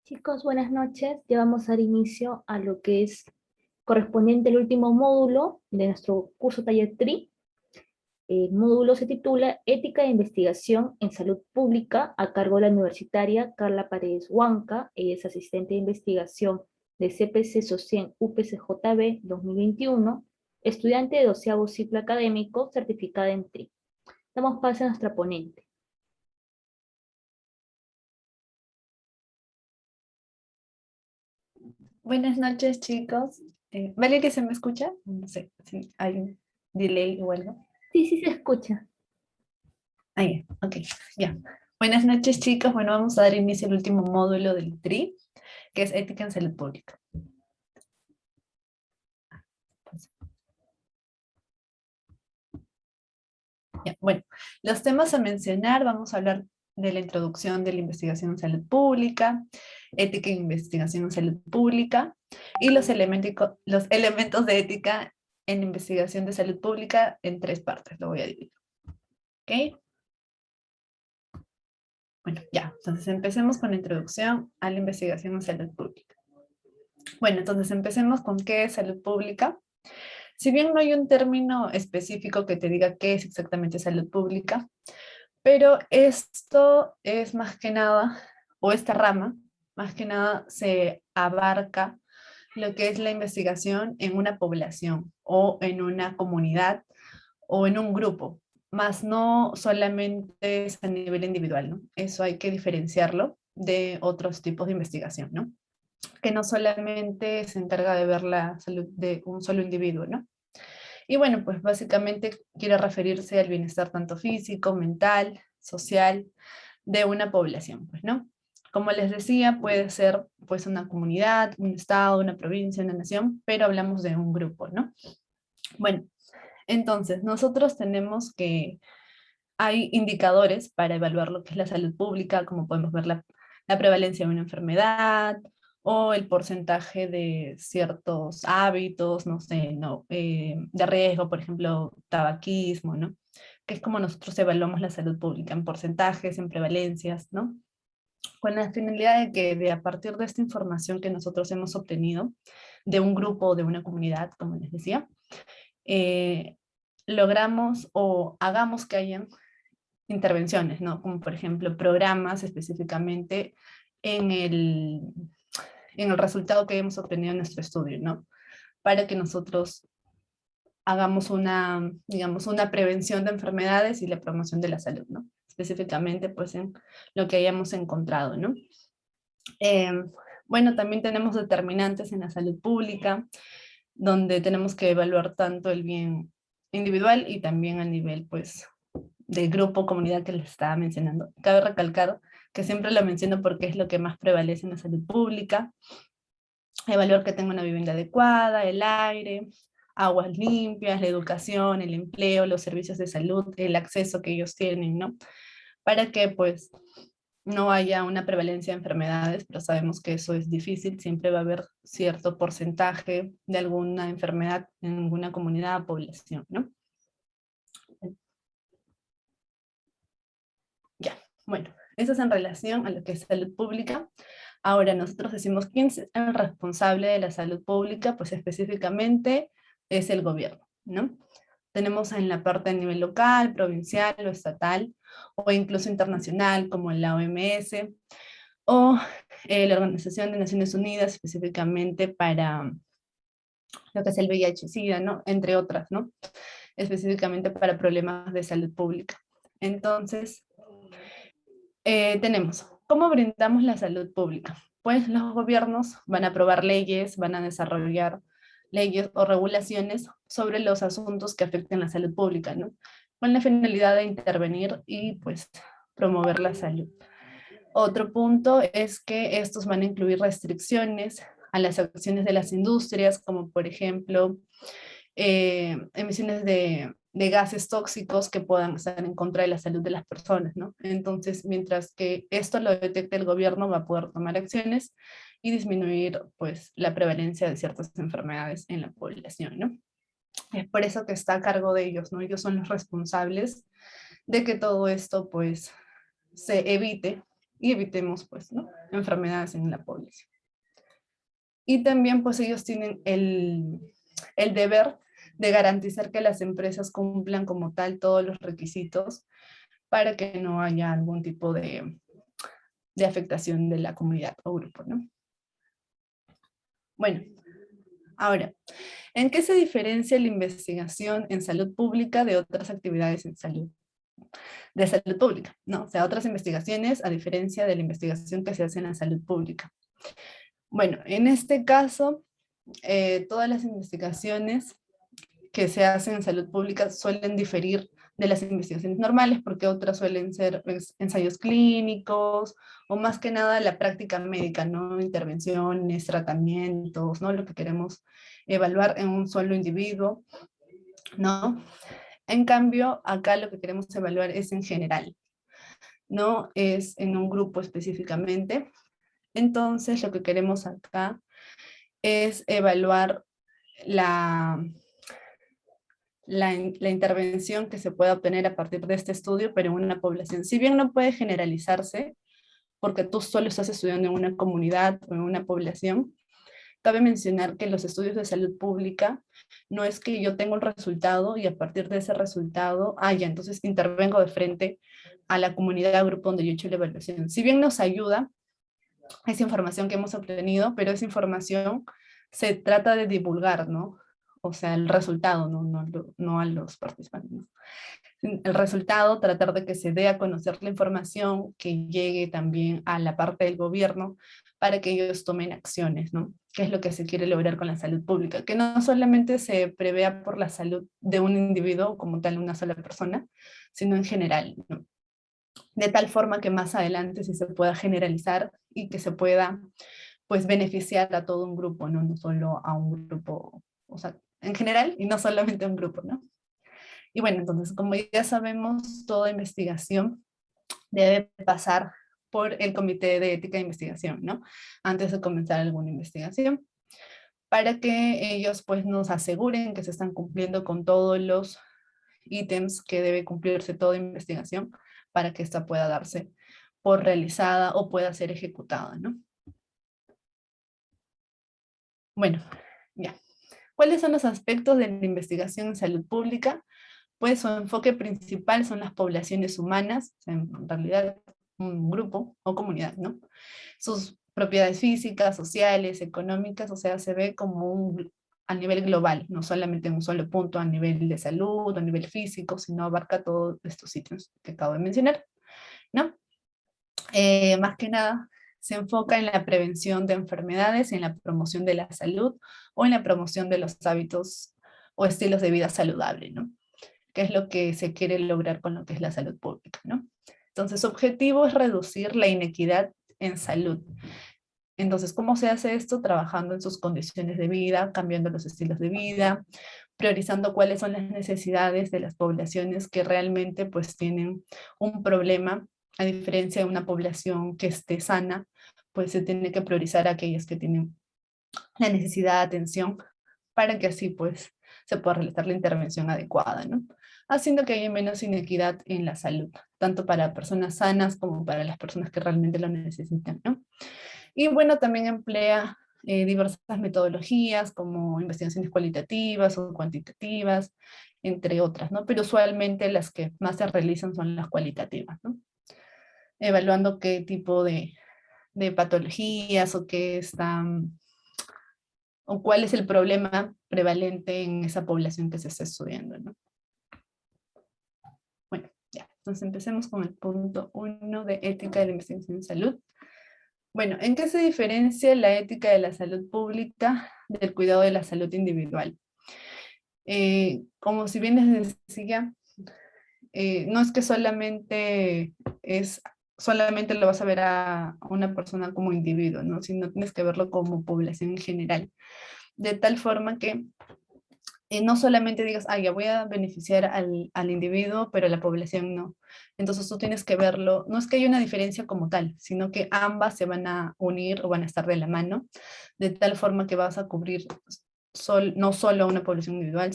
Chicos, buenas noches. Ya vamos a dar inicio a lo que es correspondiente al último módulo de nuestro curso taller TRI. El módulo se titula Ética de Investigación en Salud Pública, a cargo de la universitaria Carla Paredes Huanca. Ella es asistente de investigación de CPC SOCIEN UPCJB 2021, estudiante de 12º ciclo académico, certificada en TRI. Damos paso a nuestra ponente. Buenas noches, chicos. Valeria, ¿se me escucha? No sé si hay un delay o algo. Sí, sí se escucha. Ahí, ok, ya. Buenas noches, chicos. Bueno, vamos a dar inicio al último módulo del TRI, que es Ética en Salud Pública. Ya, bueno, los temas a mencionar, vamos a hablar de la introducción de la investigación en salud pública, ética en investigación en salud pública y los elementos de ética en investigación de salud pública en tres partes, lo voy a dividir. ¿Ok? Bueno, ya, entonces empecemos con la introducción a la investigación en salud pública. Bueno, entonces empecemos con qué es salud pública. Si bien no hay un término específico que te diga qué es exactamente salud pública, pero esto es más que nada, o esta rama, más que nada se abarca lo que es la investigación en una población o en una comunidad o en un grupo, más no solamente es a nivel individual, ¿no? Eso hay que diferenciarlo de otros tipos de investigación, ¿no? Que no solamente se encarga de ver la salud de un solo individuo, ¿no? Y bueno, pues básicamente quiere referirse al bienestar tanto físico, mental, social de una población, pues, ¿no? Como les decía, puede ser pues una comunidad, un estado, una provincia, una nación, pero hablamos de un grupo, ¿no? Bueno, entonces nosotros tenemos que hay indicadores para evaluar lo que es la salud pública, como podemos ver la prevalencia de una enfermedad o el porcentaje de ciertos hábitos, no sé, no, de riesgo, por ejemplo, tabaquismo, ¿no? Que es como nosotros evaluamos la salud pública, en porcentajes, en prevalencias, ¿no? Con la finalidad de que a partir de esta información que nosotros hemos obtenido de un grupo o de una comunidad, como les decía, eh, logramos o hagamos que hayan intervenciones, ¿no? Como por ejemplo programas específicamente en el, en el resultado que hemos obtenido en nuestro estudio, ¿no? Para que nosotros hagamos una, digamos, una prevención de enfermedades y la promoción de la salud, ¿no? Específicamente, pues, en lo que hayamos encontrado, ¿no? Eh, bueno, también tenemos determinantes en la salud pública, donde tenemos que evaluar tanto el bien individual y también a nivel, pues, del grupo, comunidad que les estaba mencionando. Cabe recalcar que siempre lo menciono porque es lo que más prevalece en la salud pública. Evaluar que tenga una vivienda adecuada, el aire, aguas limpias, la educación, el empleo, los servicios de salud, el acceso que ellos tienen, ¿no? Para que pues no haya una prevalencia de enfermedades, pero sabemos que eso es difícil, siempre va a haber cierto porcentaje de alguna enfermedad en alguna comunidad o población, ¿no? Ya, bueno, eso es en relación a lo que es salud pública. Ahora, nosotros decimos, ¿quién es el responsable de la salud pública? Pues específicamente es el gobierno, ¿no? Tenemos en la parte a nivel local, provincial o estatal, o incluso internacional, como la OMS, o la Organización de Naciones Unidas, específicamente para lo que es el VIH-Sida, ¿no? Entre otras, ¿no? Específicamente para problemas de salud pública. Entonces, tenemos, ¿cómo brindamos la salud pública? Pues los gobiernos van a aprobar leyes, van a desarrollar leyes o regulaciones sobre los asuntos que afecten la salud pública, ¿no? Con la finalidad de intervenir y pues promover la salud. Otro punto es que estos van a incluir restricciones a las acciones de las industrias, como por ejemplo emisiones de gases tóxicos que puedan estar en contra de la salud de las personas, ¿no? Entonces, mientras que esto lo detecte el gobierno, va a poder tomar acciones y disminuir, pues, la prevalencia de ciertas enfermedades en la población, ¿no? Es por eso que está a cargo de ellos, ¿no? Ellos son los responsables de que todo esto, pues, se evite y evitemos, pues, ¿no?, enfermedades en la población. Y también, pues, ellos tienen el deber de garantizar que las empresas cumplan como tal todos los requisitos para que no haya algún tipo de afectación de la comunidad o grupo, ¿no? Bueno, ahora, ¿en qué se diferencia la investigación en salud pública de otras actividades de salud pública? ¿No? O sea, otras investigaciones a diferencia de la investigación que se hace en la salud pública. Bueno, en este caso, todas las investigaciones que se hacen en salud pública suelen diferir de las investigaciones normales, porque otras suelen ser ensayos clínicos, o más que nada la práctica médica, ¿no? Intervenciones, tratamientos, ¿no? Lo que queremos evaluar en un solo individuo, ¿no? En cambio, acá lo que queremos evaluar es en general, no es en un grupo específicamente. Entonces, lo que queremos acá es evaluar la intervención que se pueda obtener a partir de este estudio, pero en una población. Si bien no puede generalizarse, porque tú solo estás estudiando en una comunidad o en una población, cabe mencionar que los estudios de salud pública no es que yo tengo un resultado y a partir de ese resultado, ya, entonces intervengo de frente a la comunidad, grupo donde yo he hecho la evaluación. Si bien nos ayuda esa información que hemos obtenido, pero esa información se trata de divulgar, ¿no? O sea, el resultado, no a los participantes, ¿no? El resultado, tratar de que se dé a conocer la información, que llegue también a la parte del gobierno para que ellos tomen acciones, ¿no? ¿Qué es lo que se quiere lograr con la salud pública? Que no solamente se prevea por la salud de un individuo como tal, una sola persona, sino en general, ¿no? De tal forma que más adelante sí se pueda generalizar y que se pueda, pues, beneficiar a todo un grupo, ¿no? No solo a un grupo, o sea, en general y no solamente a un grupo, ¿no? Y bueno, entonces, como ya sabemos, toda investigación debe pasar por el Comité de Ética de Investigación, ¿no? Antes de comenzar alguna investigación, para que ellos, pues, nos aseguren que se están cumpliendo con todos los ítems que debe cumplirse toda investigación para que esta pueda darse por realizada o pueda ser ejecutada, ¿no? Bueno, ya. ¿Cuáles son los aspectos de la investigación en salud pública? Pues su enfoque principal son las poblaciones humanas, o sea, en realidad un grupo o comunidad, ¿no? Sus propiedades físicas, sociales, económicas, o sea, se ve como a nivel global, no solamente en un solo punto a nivel de salud, a nivel físico, sino abarca todos estos sitios que acabo de mencionar, ¿no? Más que nada, se enfoca en la prevención de enfermedades, en la promoción de la salud o en la promoción de los hábitos o estilos de vida saludable, ¿no? Que es lo que se quiere lograr con lo que es la salud pública, ¿no? Entonces, su objetivo es reducir la inequidad en salud. Entonces, ¿cómo se hace esto? Trabajando en sus condiciones de vida, cambiando los estilos de vida, priorizando cuáles son las necesidades de las poblaciones que realmente pues tienen un problema, a diferencia de una población que esté sana, pues se tiene que priorizar a aquellas que tienen la necesidad de atención para que así pues se pueda realizar la intervención adecuada, ¿no? Haciendo que haya menos inequidad en la salud, tanto para personas sanas como para las personas que realmente lo necesitan, ¿no? Y bueno, también emplea diversas metodologías como investigaciones cualitativas o cuantitativas, entre otras, ¿no? Pero usualmente las que más se realizan son las cualitativas, ¿no? Evaluando qué tipo de patologías o qué están, o cuál es el problema prevalente en esa población que se está estudiando, ¿no? Bueno, ya, entonces empecemos con el punto 1 de ética de la investigación en salud. Bueno, ¿en qué se diferencia la ética de la salud pública del cuidado de la salud individual? Como si bien les decía, no es que solamente lo vas a ver a una persona como individuo, ¿no? Sino tienes que verlo como población en general. De tal forma que no solamente digas, ya voy a beneficiar al individuo, pero a la población no. Entonces tú tienes que verlo, no es que haya una diferencia como tal, sino que ambas se van a unir o van a estar de la mano, de tal forma que vas a cubrir no solo a una población individual,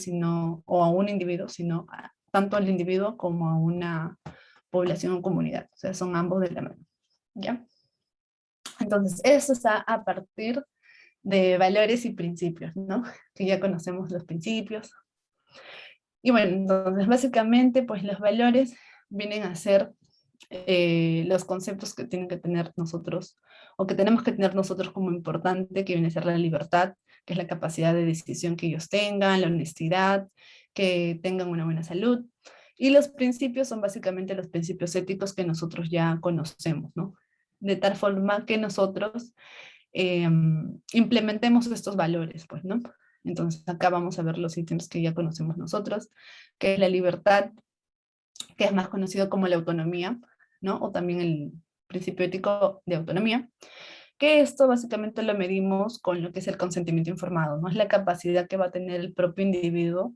o a un individuo, sino tanto al individuo como a una población o comunidad. O sea, son ambos de la mano. ¿ya? Entonces, eso está a partir de valores y principios, ¿no? Que ya conocemos los principios. Y bueno, entonces básicamente pues los valores vienen a ser los conceptos que tienen que tener nosotros, o que tenemos que tener nosotros como importante, que viene a ser la libertad, que es la capacidad de decisión que ellos tengan, la honestidad, que tengan una buena salud. Y los principios son básicamente los principios éticos que nosotros ya conocemos, ¿no? De tal forma que nosotros implementemos estos valores, pues, ¿no? Entonces acá vamos a ver los ítems que ya conocemos nosotros, que es la libertad, que es más conocido como la autonomía, ¿no? O también el principio ético de autonomía, que esto básicamente lo medimos con lo que es el consentimiento informado, ¿no? Es la capacidad que va a tener el propio individuo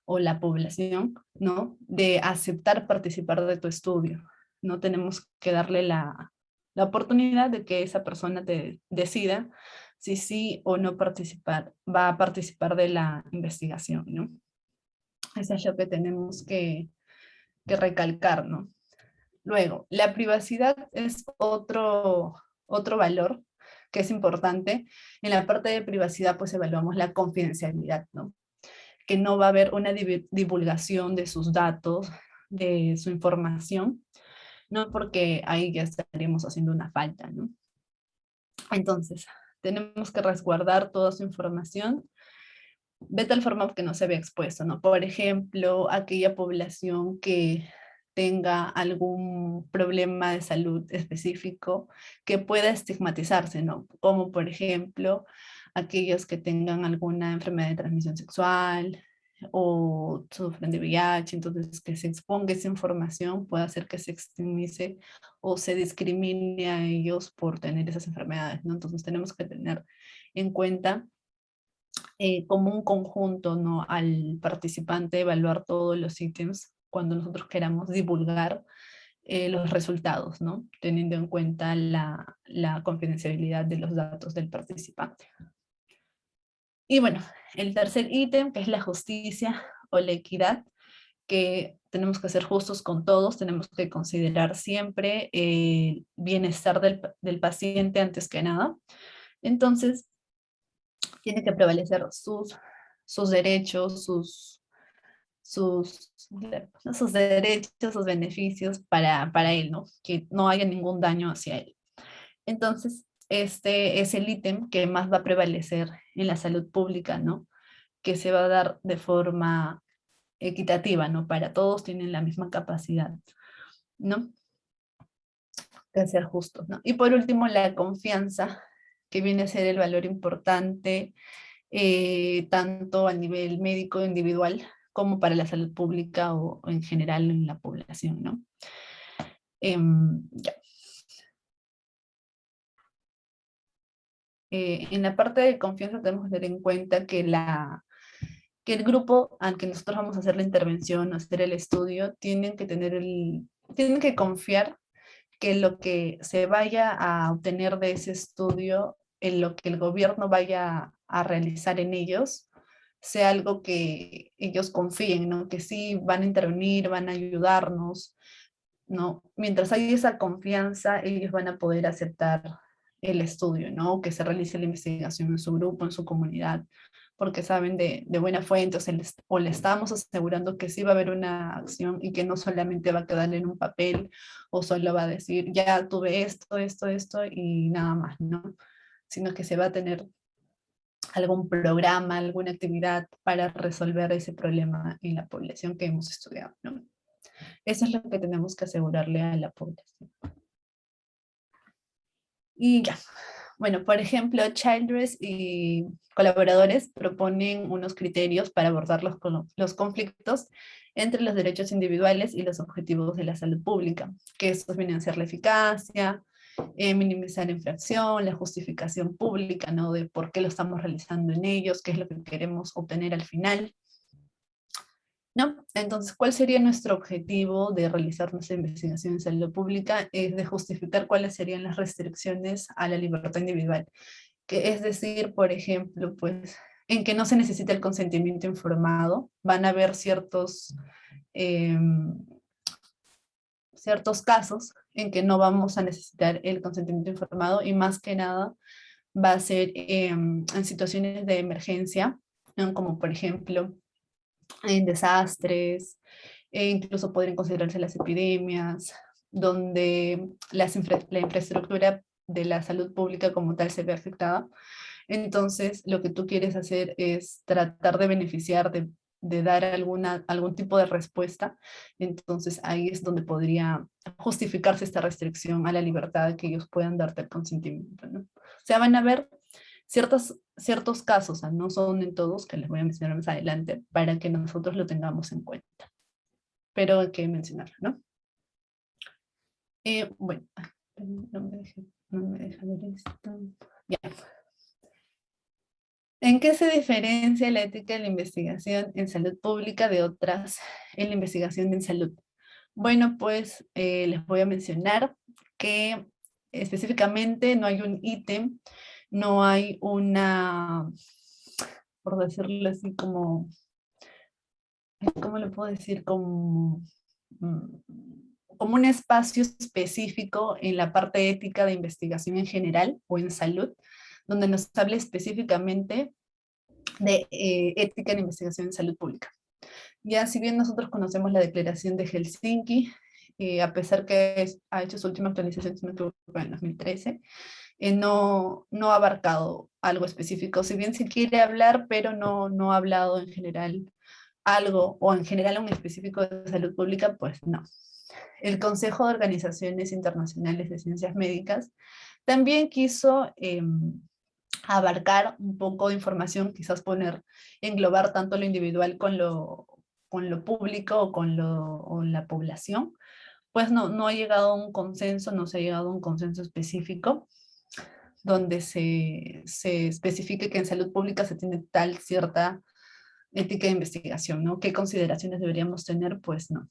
o la población, ¿no? De aceptar participar de tu estudio. No tenemos que darle la oportunidad de que esa persona te decida si sí o no participar, va a participar de la investigación, ¿no? Eso es lo que tenemos que recalcar, ¿no? Luego, la privacidad es otro valor que es importante. En la parte de privacidad, pues evaluamos la confidencialidad, ¿no? Que no va a haber una divulgación de sus datos, de su información, ¿no? Porque ahí ya estaríamos haciendo una falta, ¿no? Entonces, tenemos que resguardar toda su información de tal forma que no se vea expuesto, ¿no? Por ejemplo, aquella población que tenga algún problema de salud específico que pueda estigmatizarse, ¿no? Como por ejemplo, aquellos que tengan alguna enfermedad de transmisión sexual o sufren de VIH, entonces que se exponga esa información puede hacer que se extremice o se discrimine a ellos por tener esas enfermedades, ¿no? Entonces tenemos que tener en cuenta como un conjunto, ¿no? Al participante evaluar todos los ítems cuando nosotros queramos divulgar los resultados, ¿no? Teniendo en cuenta la confidencialidad de los datos del participante. Y bueno, el tercer ítem, que es la justicia o la equidad, que tenemos que ser justos con todos, tenemos que considerar siempre el bienestar del paciente antes que nada. Entonces, tiene que prevalecer sus derechos, sus derechos, sus beneficios para él, ¿no? Que no haya ningún daño hacia él. Entonces, este es el ítem que más va a prevalecer en la salud pública, ¿no? Que se va a dar de forma equitativa, ¿no? Para todos tienen la misma capacidad, ¿no? De ser justos, ¿no? Y por último, la confianza, que viene a ser el valor importante tanto a nivel médico individual como para la salud pública o en general en la población, ¿no? Ya. En la parte de confianza tenemos que tener en cuenta que el grupo al que nosotros vamos a hacer la intervención o hacer el estudio tienen que confiar que lo que se vaya a obtener de ese estudio, en lo que el gobierno vaya a realizar en ellos, sea algo que ellos confíen, ¿no? Que sí van a intervenir, van a ayudarnos, ¿no? Mientras hay esa confianza, ellos van a poder aceptar el estudio, ¿no? Que se realice la investigación en su grupo, en su comunidad, porque saben de buena fuente o le estamos asegurando que sí va a haber una acción y que no solamente va a quedar en un papel o solo va a decir, ya tuve esto y nada más, ¿no? Sino que se va a tener algún programa, alguna actividad para resolver ese problema en la población que hemos estudiado, ¿no? Eso es lo que tenemos que asegurarle a la población. Y ya, bueno, por ejemplo, Childress y colaboradores proponen unos criterios para abordar los conflictos entre los derechos individuales y los objetivos de la salud pública, que estos vienen a ser la eficacia, minimizar la infracción, la justificación pública, ¿no? De por qué lo estamos realizando en ellos, qué es lo que queremos obtener al final, ¿no? Entonces, ¿cuál sería nuestro objetivo de realizar nuestra investigación en salud pública? Es de justificar cuáles serían las restricciones a la libertad individual, que es decir, por ejemplo, pues, en que no se necesita el consentimiento informado, van a haber ciertos casos en que no vamos a necesitar el consentimiento informado y más que nada va a ser en situaciones de emergencia, ¿no? Como por ejemplo en desastres, e incluso podrían considerarse las epidemias, donde la infraestructura de la salud pública como tal se ve afectada. Entonces, lo que tú quieres hacer es tratar de beneficiar, de dar algún tipo de respuesta. Entonces, ahí es donde podría justificarse esta restricción a la libertad que ellos puedan darte el consentimiento, ¿no? O sea, van a haber ciertos casos, o sea, no son en todos, que les voy a mencionar más adelante, para que nosotros lo tengamos en cuenta. Pero hay que mencionarlo, ¿no? Bueno, no me deja ver esto. Ya. ¿En qué se diferencia la ética de la investigación en salud pública de otras en la investigación en salud? Bueno, pues les voy a mencionar que específicamente no hay un ítem, no hay una, por decirlo así, como, ¿cómo le puedo decir? Como un espacio específico en la parte ética de investigación en general o en salud, donde nos hable específicamente de ética en investigación en salud pública. Ya si bien nosotros conocemos la declaración de Helsinki, a pesar que ha hecho su última actualización, si no me equivoco, en 2013, no ha abarcado algo específico, si bien se quiere hablar, pero no ha hablado en general algo, o en general un específico de salud pública, pues no. El Consejo de Organizaciones Internacionales de Ciencias Médicas también quiso abarcar un poco de información, quizás englobar tanto lo individual con lo público o la población, pues no ha llegado a un consenso, no se ha llegado a un consenso específico donde se especifique que en salud pública se tiene tal cierta ética de investigación, ¿no? ¿Qué consideraciones deberíamos tener? Pues no.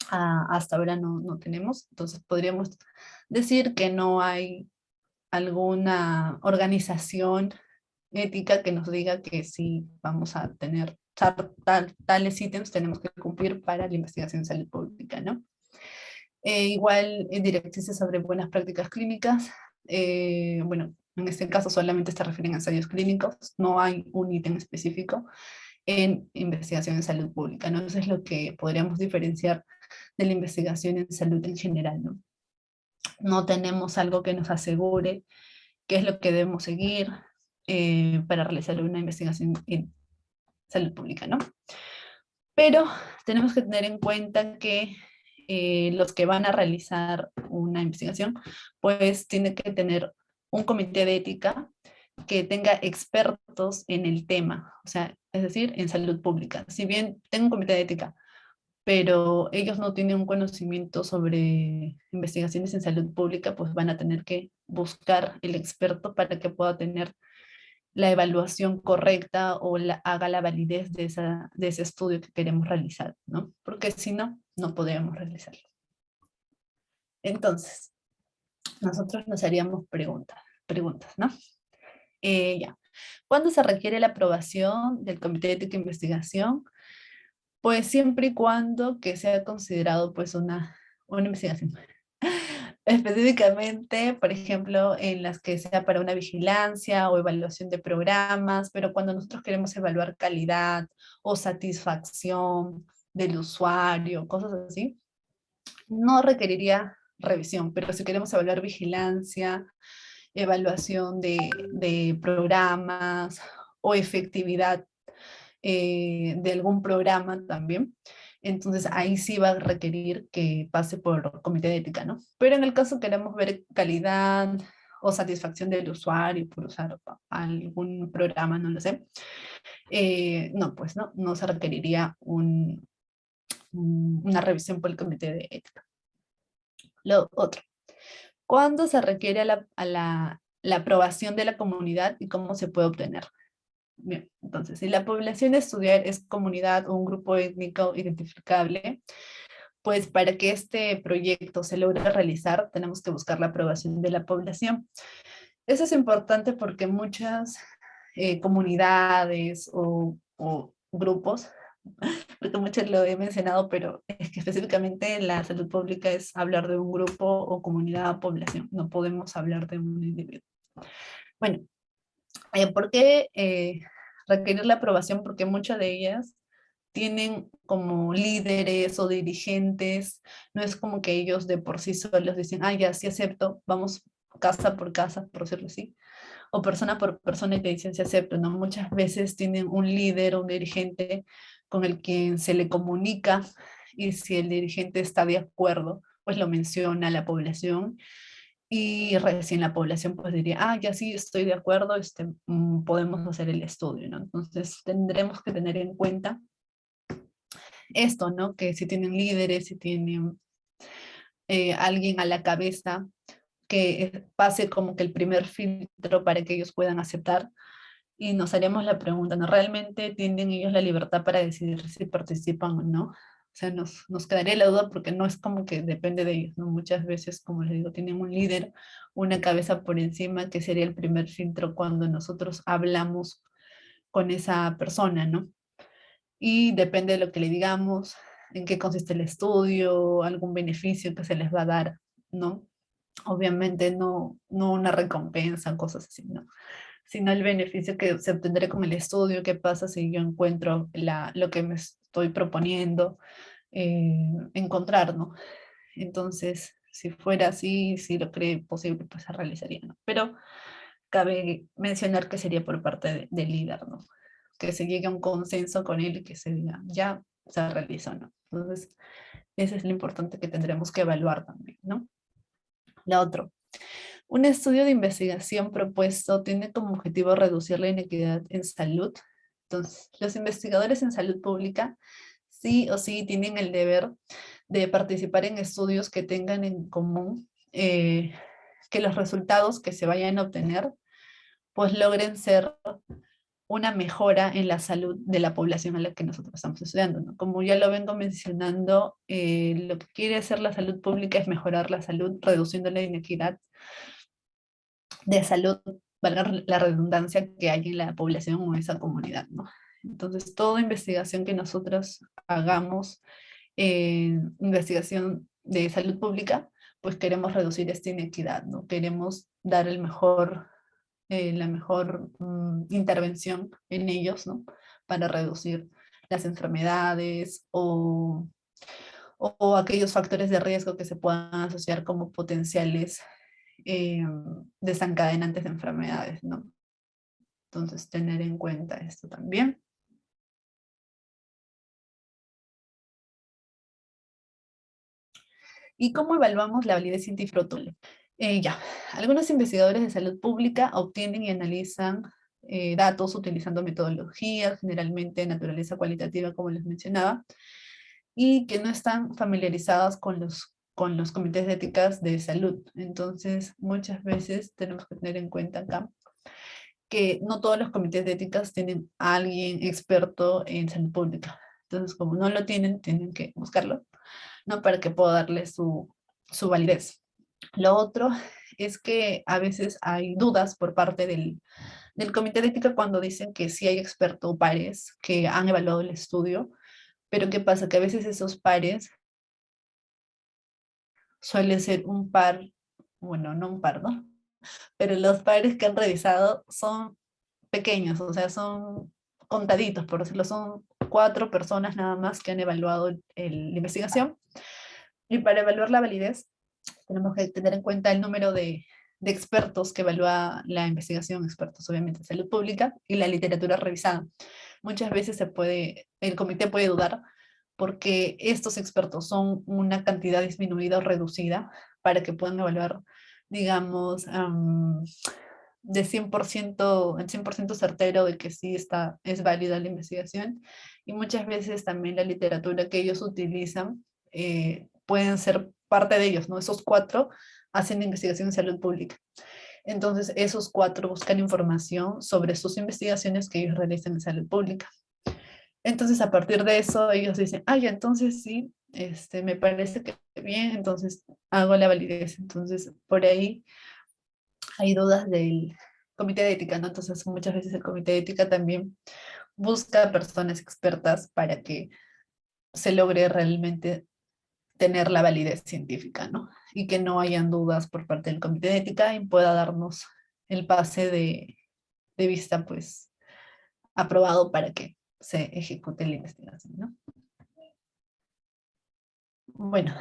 Hasta ahora no tenemos, entonces podríamos decir que no hay alguna organización ética que nos diga que sí vamos a tener tales ítems tenemos que cumplir para la investigación en salud pública, ¿no? Igual directrices sobre buenas prácticas clínicas, bueno, en este caso solamente se refieren a ensayos clínicos, no hay un ítem específico en investigación en salud pública, ¿no? Eso es lo que podríamos diferenciar de la investigación en salud en general, ¿no? No tenemos algo que nos asegure qué es lo que debemos seguir para realizar una investigación en salud pública, ¿no? Pero tenemos que tener en cuenta que los que van a realizar una investigación, pues tienen que tener un comité de ética que tenga expertos en el tema, o sea, es decir, en salud pública. Si bien tengo un comité de ética, pero ellos no tienen un conocimiento sobre investigaciones en salud pública, pues van a tener que buscar el experto para que pueda tener la evaluación correcta o haga la validez de ese estudio que queremos realizar, ¿no? Porque si no, no podríamos realizarlo. Entonces, nosotros nos haríamos preguntas, ¿no? Ya. ¿Cuándo se requiere la aprobación del Comité de Ética e Investigación? Pues siempre y cuando que sea considerado pues una investigación. Específicamente, por ejemplo, en las que sea para una vigilancia o evaluación de programas, pero cuando nosotros queremos evaluar calidad o satisfacción del usuario, cosas así, no requeriría revisión, pero si queremos evaluar vigilancia, evaluación de programas o efectividad de algún programa también, entonces ahí sí va a requerir que pase por comité de ética, ¿no? Pero en el caso queremos ver calidad o satisfacción del usuario por usar algún programa, no lo sé, no, pues no se requeriría una revisión por el comité de ética. Lo otro, ¿cuándo se requiere la aprobación de la comunidad y cómo se puede obtener? Bien, entonces, si la población a estudiar es comunidad o un grupo étnico identificable, pues para que este proyecto se logre realizar, tenemos que buscar la aprobación de la población. Eso es importante porque muchas comunidades o grupos porque muchos lo he mencionado, pero es que específicamente la salud pública es hablar de un grupo o comunidad o población, no podemos hablar de un individuo. Bueno, ¿por qué requerir la aprobación? Porque muchas de ellas tienen como líderes o dirigentes, no es como que ellos de por sí solos dicen, ah, ya, sí acepto, vamos casa por casa, por decirlo así, o persona por persona y te dicen si acepto, ¿no? Muchas veces tienen un líder o un dirigente con el que se le comunica y si el dirigente está de acuerdo, pues lo menciona a la población y recién la población pues diría, ah, ya sí, estoy de acuerdo, podemos hacer el estudio, ¿no? Entonces tendremos que tener en cuenta esto, ¿no? Que si tienen líderes, si tienen alguien a la cabeza que pase como que el primer filtro para que ellos puedan aceptar y nos haríamos la pregunta, ¿no? ¿Realmente tienen ellos la libertad para decidir si participan o no? O sea, nos quedaría la duda porque no es como que depende de ellos, ¿no? Muchas veces, como les digo, tienen un líder, una cabeza por encima que sería el primer filtro cuando nosotros hablamos con esa persona, ¿no? Y depende de lo que le digamos, en qué consiste el estudio, algún beneficio que se les va a dar, ¿no? Obviamente no una recompensa, cosas así, ¿no? Sino el beneficio que se obtendré con el estudio, qué pasa si yo encuentro lo que me estoy proponiendo encontrar, ¿no? Entonces, si fuera así, si lo cree posible, pues se realizaría, ¿no? Pero cabe mencionar que sería por parte del líder, ¿no? Que se llegue a un consenso con él y que se diga, ya se realizó, ¿no? Entonces, eso es lo importante que tendremos que evaluar también, ¿no? La otra, un estudio de investigación propuesto tiene como objetivo reducir la inequidad en salud. Entonces, los investigadores en salud pública sí o sí tienen el deber de participar en estudios que tengan en común que los resultados que se vayan a obtener pues logren ser una mejora en la salud de la población a la que nosotros estamos estudiando, ¿no? Como ya lo vengo mencionando, lo que quiere hacer la salud pública es mejorar la salud, reduciendo la inequidad de salud, valga la redundancia, que hay en la población o en esa comunidad, ¿no? Entonces, toda investigación que nosotros hagamos, investigación de salud pública, pues queremos reducir esta inequidad, ¿no? Queremos dar la mejor intervención en ellos, ¿no? Para reducir las enfermedades o aquellos factores de riesgo que se puedan asociar como potenciales desencadenantes de enfermedades, ¿no? Entonces, tener en cuenta esto también. ¿Y cómo evaluamos la validez científica? Ya, algunos investigadores de salud pública obtienen y analizan datos utilizando metodologías, generalmente de naturaleza cualitativa, como les mencionaba, y que no están familiarizadas con los comités de éticas de salud. Entonces, muchas veces tenemos que tener en cuenta acá que no todos los comités de éticas tienen a alguien experto en salud pública. Entonces, como no lo tienen, tienen que buscarlo, ¿no? Para que pueda darle su validez. Lo otro es que a veces hay dudas por parte del comité de ética cuando dicen que sí hay expertos o pares que han evaluado el estudio, pero ¿qué pasa? Que a veces esos pares suelen ser un par, bueno, no un par, ¿no? Pero los pares que han revisado son pequeños, o sea, son contaditos, por decirlo, son 4 personas nada más que han evaluado la investigación. Y para evaluar la validez, tenemos que tener en cuenta el número de expertos que evalúa la investigación, expertos obviamente en salud pública, y la literatura revisada. Muchas veces el comité puede dudar porque estos expertos son una cantidad disminuida o reducida para que puedan evaluar, digamos, de 100%, el 100% certero de que sí es válida la investigación. Y muchas veces también la literatura que ellos utilizan pueden ser parte de ellos, ¿no? Esos 4 hacen investigación en salud pública. Entonces, esos 4 buscan información sobre sus investigaciones que ellos realizan en salud pública. Entonces, a partir de eso, ellos dicen, ay, entonces sí, me parece que bien, entonces hago la validez. Entonces, por ahí hay dudas del comité de ética, ¿no? Entonces, muchas veces el comité de ética también busca personas expertas para que se logre realmente tener la validez científica, ¿no? Y que no hayan dudas por parte del comité de ética y pueda darnos el pase de vista, pues, aprobado para que se ejecute la investigación, ¿no? Bueno,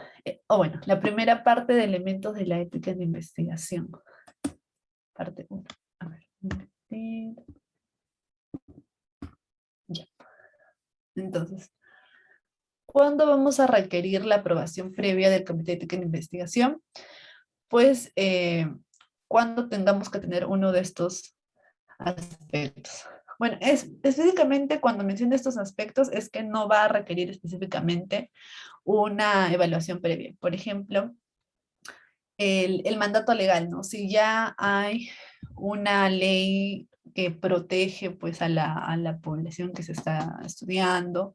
bueno, la primera parte de elementos de la ética en investigación. Parte 1. A ver. Ya. Entonces, ¿cuándo vamos a requerir la aprobación previa del Comité de Ética en Investigación? Pues cuando tengamos que tener uno de estos aspectos. Bueno, específicamente cuando menciono estos aspectos es que no va a requerir específicamente una evaluación previa. Por ejemplo, el mandato legal, ¿no? Si ya hay una ley que protege pues a la población que se está estudiando,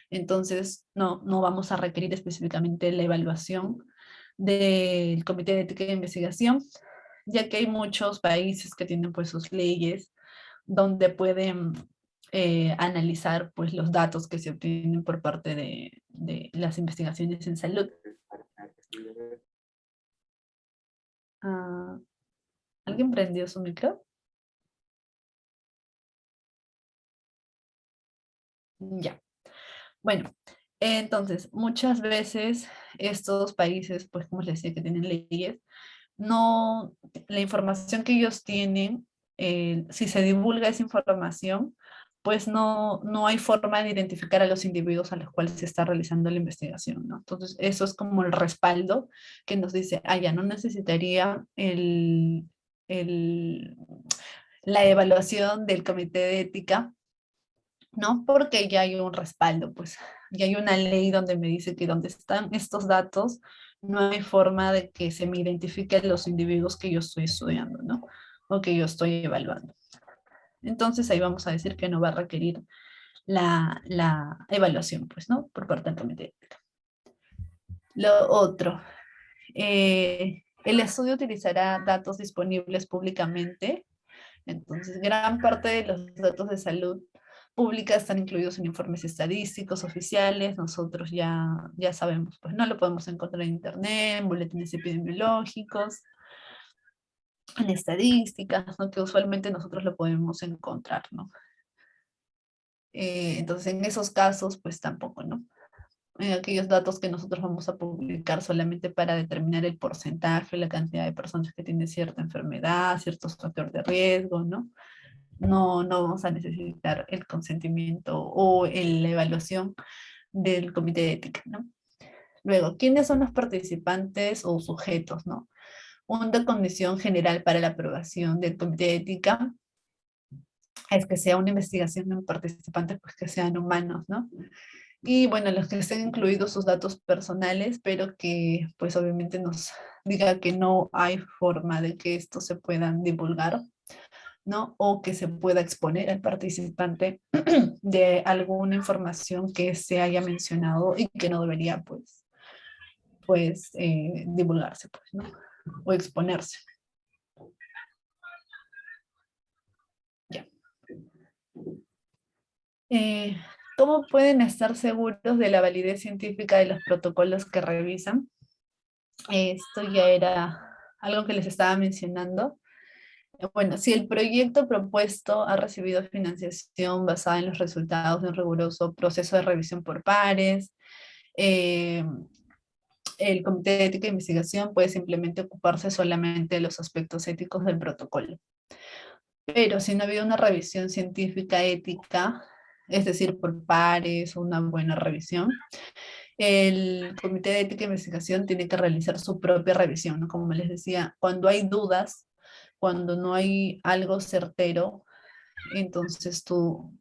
entonces no vamos a requerir específicamente la evaluación del Comité de Ética de Investigación, ya que hay muchos países que tienen pues sus leyes donde pueden analizar pues los datos que se obtienen por parte de las investigaciones en salud. Ah, ¿alguien prendió su micro? Ya. Bueno, entonces, muchas veces estos países, pues como les decía, que tienen leyes, no, la información que ellos tienen, si se divulga esa información, pues no hay forma de identificar a los individuos a los cuales se está realizando la investigación, ¿no? Entonces, eso es como el respaldo que nos dice, ah, ya no necesitaría el- la evaluación del comité de ética, ¿no? Porque ya hay un respaldo, pues ya hay una ley donde me dice que donde están estos datos, no hay forma de que se me identifiquen los individuos que yo estoy estudiando, ¿no? O que yo estoy evaluando. Entonces ahí vamos a decir que no va a requerir la evaluación, pues, ¿no? Por parte del comité de ética. Lo otro, el estudio utilizará datos disponibles públicamente. Entonces, gran parte de los datos de salud pública están incluidos en informes estadísticos oficiales. Nosotros ya sabemos, pues no lo podemos encontrar en internet, en boletines epidemiológicos, en estadísticas, ¿no? Que usualmente nosotros lo podemos encontrar, ¿no? Entonces, en esos casos, pues tampoco, ¿no? Aquellos datos que nosotros vamos a publicar solamente para determinar el porcentaje, la cantidad de personas que tienen cierta enfermedad, ciertos factores de riesgo, ¿no? No vamos a necesitar el consentimiento o la evaluación del comité de ética, ¿no? Luego, ¿quiénes son los participantes o sujetos, no? Una condición general para la aprobación del comité de ética es que sea una investigación en participantes, pues que sean humanos, ¿no? Y bueno, los que estén incluidos sus datos personales, pero que pues obviamente nos diga que no hay forma de que esto se puedan divulgar, ¿no? O que se pueda exponer al participante de alguna información que se haya mencionado y que no debería, divulgarse, pues, ¿no? O exponerse. Ya. ¿Cómo pueden estar seguros de la validez científica de los protocolos que revisan? Esto ya era algo que les estaba mencionando. Bueno, si el proyecto propuesto ha recibido financiación basada en los resultados de un riguroso proceso de revisión por pares, eh, el Comité de Ética e Investigación puede simplemente ocuparse solamente de los aspectos éticos del protocolo. Pero si no ha habido una revisión científica ética, es decir, por pares o una buena revisión, el Comité de Ética e Investigación tiene que realizar su propia revisión, ¿no? Como les decía, cuando hay dudas, cuando no hay algo certero, entonces tú...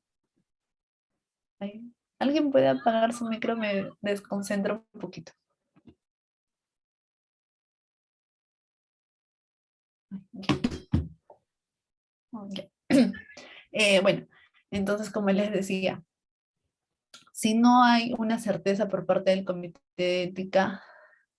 ¿Alguien puede apagar su micro? Me desconcentro un poquito. Okay. Bueno, entonces como les decía, si no hay una certeza por parte del comité de ética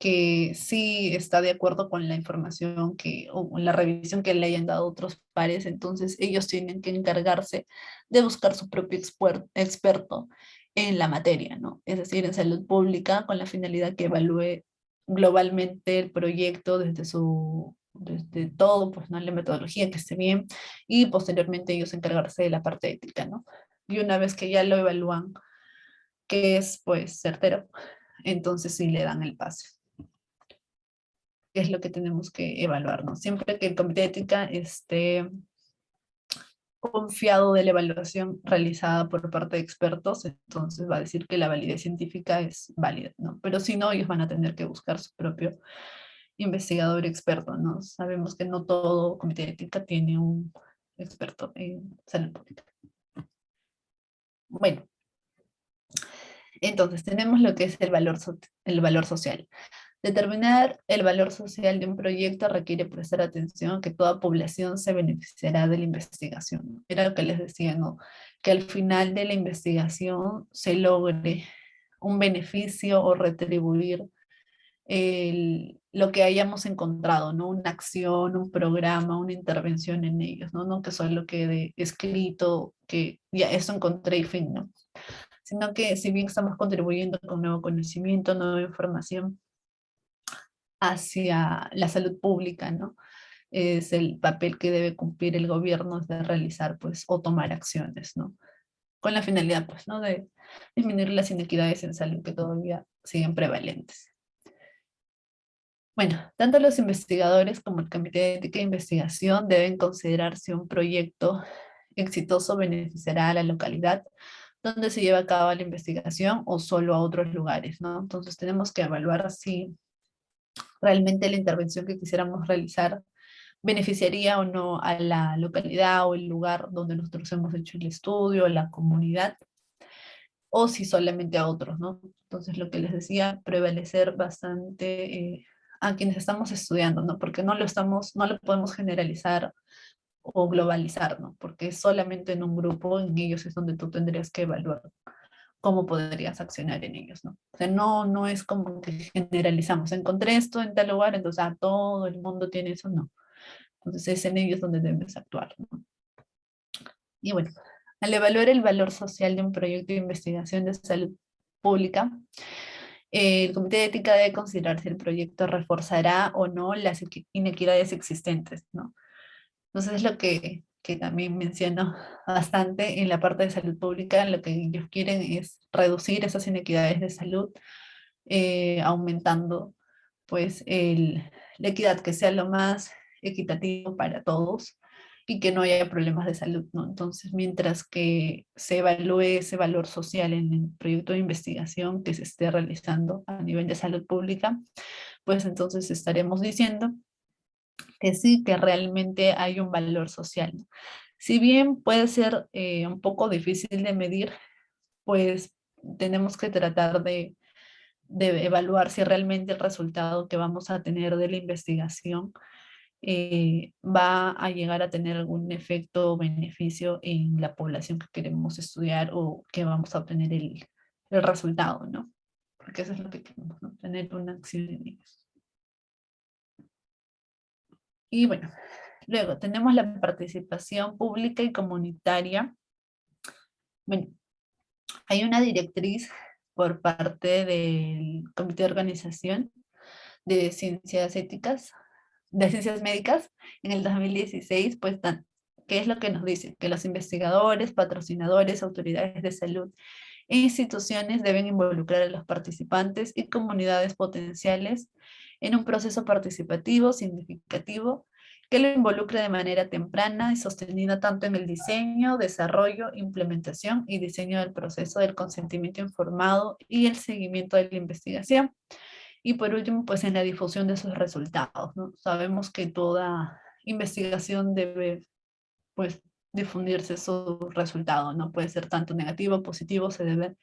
que sí está de acuerdo con la información o la revisión que le hayan dado otros pares, entonces ellos tienen que encargarse de buscar su propio experto en la materia, ¿no? Es decir, en salud pública, con la finalidad que evalúe globalmente el proyecto desde todo, pues, ¿no? La metodología que esté bien, y posteriormente ellos encargarse de la parte ética, ¿no? Y una vez que ya lo evalúan, que es, pues, certero, entonces sí le dan el pase. ¿Qué es lo que tenemos que evaluar, ¿no? Siempre que el comité de ética esté confiado de la evaluación realizada por parte de expertos, entonces va a decir que la validez científica es válida, ¿no? Pero si no, ellos van a tener que buscar su propio investigador experto, ¿no? Sabemos que no todo comité de ética tiene un experto en salud pública. Bueno, entonces tenemos lo que es el valor social. Determinar el valor social de un proyecto requiere prestar atención a que toda población se beneficiará de la investigación. Era lo que les decía, ¿no? Que al final de la investigación se logre un beneficio o retribuir lo que hayamos encontrado, ¿no? Una acción, un programa, una intervención en ellos, ¿no? No que solo quede escrito, que ya eso encontré y fin, ¿no? Sino que si bien estamos contribuyendo con nuevo conocimiento, nueva información, hacia la salud pública, ¿no? Es el papel que debe cumplir el gobierno de realizar, pues, o tomar acciones, ¿no? Con la finalidad, pues, ¿no? De disminuir las inequidades en salud que todavía siguen prevalentes. Bueno, tanto los investigadores como el Comité de Ética e Investigación deben considerar si un proyecto exitoso beneficiará a la localidad donde se lleva a cabo la investigación o solo a otros lugares, ¿no? Entonces tenemos que evaluar si realmente la intervención que quisiéramos realizar beneficiaría o no a la localidad o el lugar donde nosotros hemos hecho el estudio, a la comunidad, o si solamente a otros, ¿no? Entonces, lo que les decía, prevalecer bastante a quienes estamos estudiando, ¿no? Porque no lo podemos generalizar o globalizar, ¿no? Porque solamente en un grupo, en ellos es donde tú tendrías que evaluar cómo podrías accionar en ellos, ¿no? O sea, no es como que generalizamos, encontré esto en tal lugar, entonces todo el mundo tiene eso, no. Entonces es en ellos donde debes actuar, ¿no? Y bueno, al evaluar el valor social de un proyecto de investigación de salud pública, el Comité de Ética debe considerar si el proyecto reforzará o no las inequidades existentes, ¿no? Entonces es lo que también menciono bastante en la parte de salud pública, lo que ellos quieren es reducir esas inequidades de salud, aumentando pues la equidad, que sea lo más equitativo para todos y que no haya problemas de salud, ¿no? Entonces, mientras que se evalúe ese valor social en el proyecto de investigación que se esté realizando a nivel de salud pública, pues entonces estaremos diciendo que sí, que realmente hay un valor social, ¿no? Si bien puede ser un poco difícil de medir, pues tenemos que tratar de evaluar si realmente el resultado que vamos a tener de la investigación va a llegar a tener algún efecto o beneficio en la población que queremos estudiar o que vamos a obtener el resultado, ¿no? Porque eso es lo que queremos, ¿no? Tener una acción en ellos. Y bueno, luego tenemos la participación pública y comunitaria. Bueno, hay una directriz por parte del Comité de Organización de Ciencias Éticas, de Ciencias Médicas, en el 2016, pues, ¿qué es lo que nos dice? Que los investigadores, patrocinadores, autoridades de salud e instituciones deben involucrar a los participantes y comunidades potenciales en un proceso participativo significativo que lo involucre de manera temprana y sostenida tanto en el diseño, desarrollo, implementación y diseño del proceso del consentimiento informado y el seguimiento de la investigación. Y por último, pues en la difusión de sus resultados, ¿no? Sabemos que toda investigación debe, pues, difundirse su resultado, no puede ser tanto negativo o positivo, se debe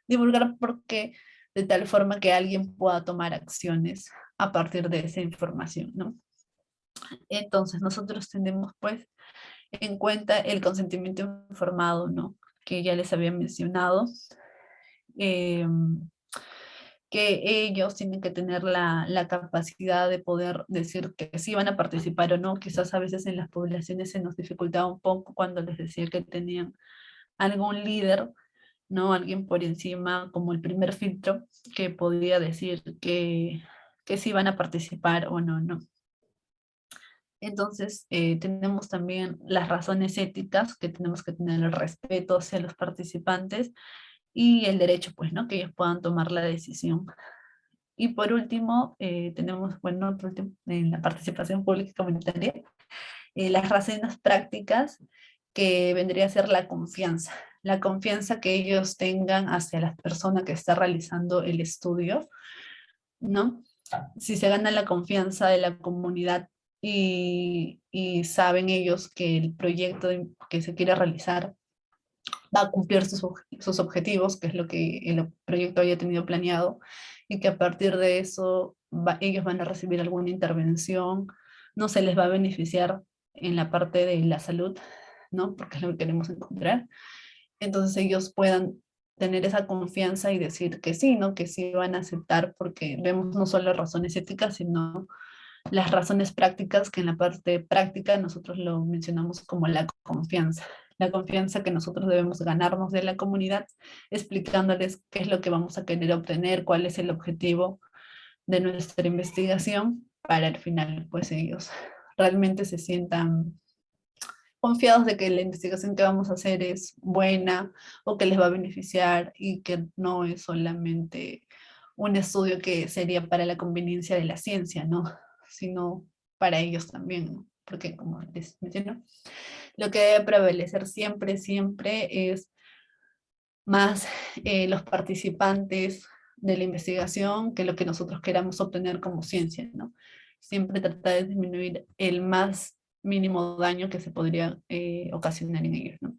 divulgar porque de tal forma que alguien pueda tomar acciones a partir de esa información, ¿no? Entonces nosotros tenemos pues en cuenta el consentimiento informado, ¿no? Que ya les había mencionado. que ellos tienen que tener la capacidad de poder decir que sí van a participar o no. Quizás a veces en las poblaciones se nos dificultaba un poco cuando les decía que tenían algún líder, ¿no? Alguien por encima, como el primer filtro, que podía decir que sí van a participar o no, ¿no? Entonces, tenemos también las razones éticas, que tenemos que tener el respeto hacia los participantes y el derecho, pues, ¿no? Que ellos puedan tomar la decisión. Y por último, tenemos, bueno, por último, en la participación pública y comunitaria, las razones prácticas, que vendría a ser la confianza que ellos tengan hacia la persona que está realizando el estudio, ¿no? Si se gana la confianza de la comunidad y saben ellos que el proyecto que se quiere realizar va a cumplir sus objetivos, que es lo que el proyecto haya tenido planeado, y que a partir de eso ellos van a recibir alguna intervención, no se les va a beneficiar en la parte de la salud, ¿no? Porque es lo que queremos encontrar. Entonces ellos puedan tener esa confianza y decir que sí, ¿no? Que sí van a aceptar, porque vemos no solo razones éticas, sino las razones prácticas, que en la parte práctica nosotros lo mencionamos como la confianza que nosotros debemos ganarnos de la comunidad, explicándoles qué es lo que vamos a querer obtener, cuál es el objetivo de nuestra investigación, para al final pues ellos realmente se sientan confiados de que la investigación que vamos a hacer es buena o que les va a beneficiar y que no es solamente un estudio que sería para la conveniencia de la ciencia, ¿no? Sino para ellos también, ¿no? Porque como les menciono, lo que debe prevalecer siempre, siempre es más los participantes de la investigación que lo que nosotros queramos obtener como ciencia, ¿no? Siempre tratar de disminuir el más mínimo daño que se podría ocasionar en ellos, ¿no?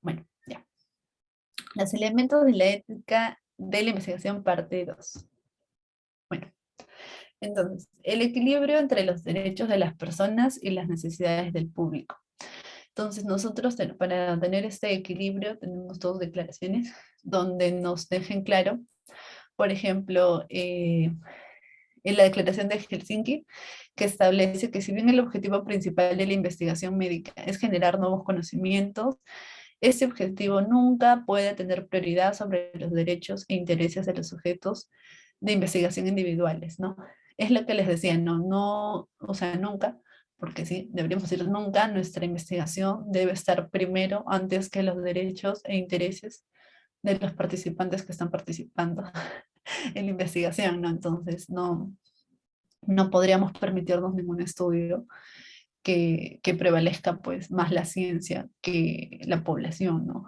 Bueno, ya. Los elementos de la ética de la investigación, parte 2. Bueno, entonces, el equilibrio entre los derechos de las personas y las necesidades del público. Entonces, nosotros para tener este equilibrio tenemos dos declaraciones donde nos dejen claro, por ejemplo, en la Declaración de Helsinki, que establece que si bien el objetivo principal de la investigación médica es generar nuevos conocimientos, ese objetivo nunca puede tener prioridad sobre los derechos e intereses de los sujetos de investigación individuales, ¿no? Es lo que les decía, no, o sea, nunca, porque sí, deberíamos decir nunca, nuestra investigación debe estar primero antes que los derechos e intereses de los participantes que están participando en la investigación, ¿no? Entonces, no podríamos permitirnos ningún estudio que prevalezca pues más la ciencia que la población, ¿no?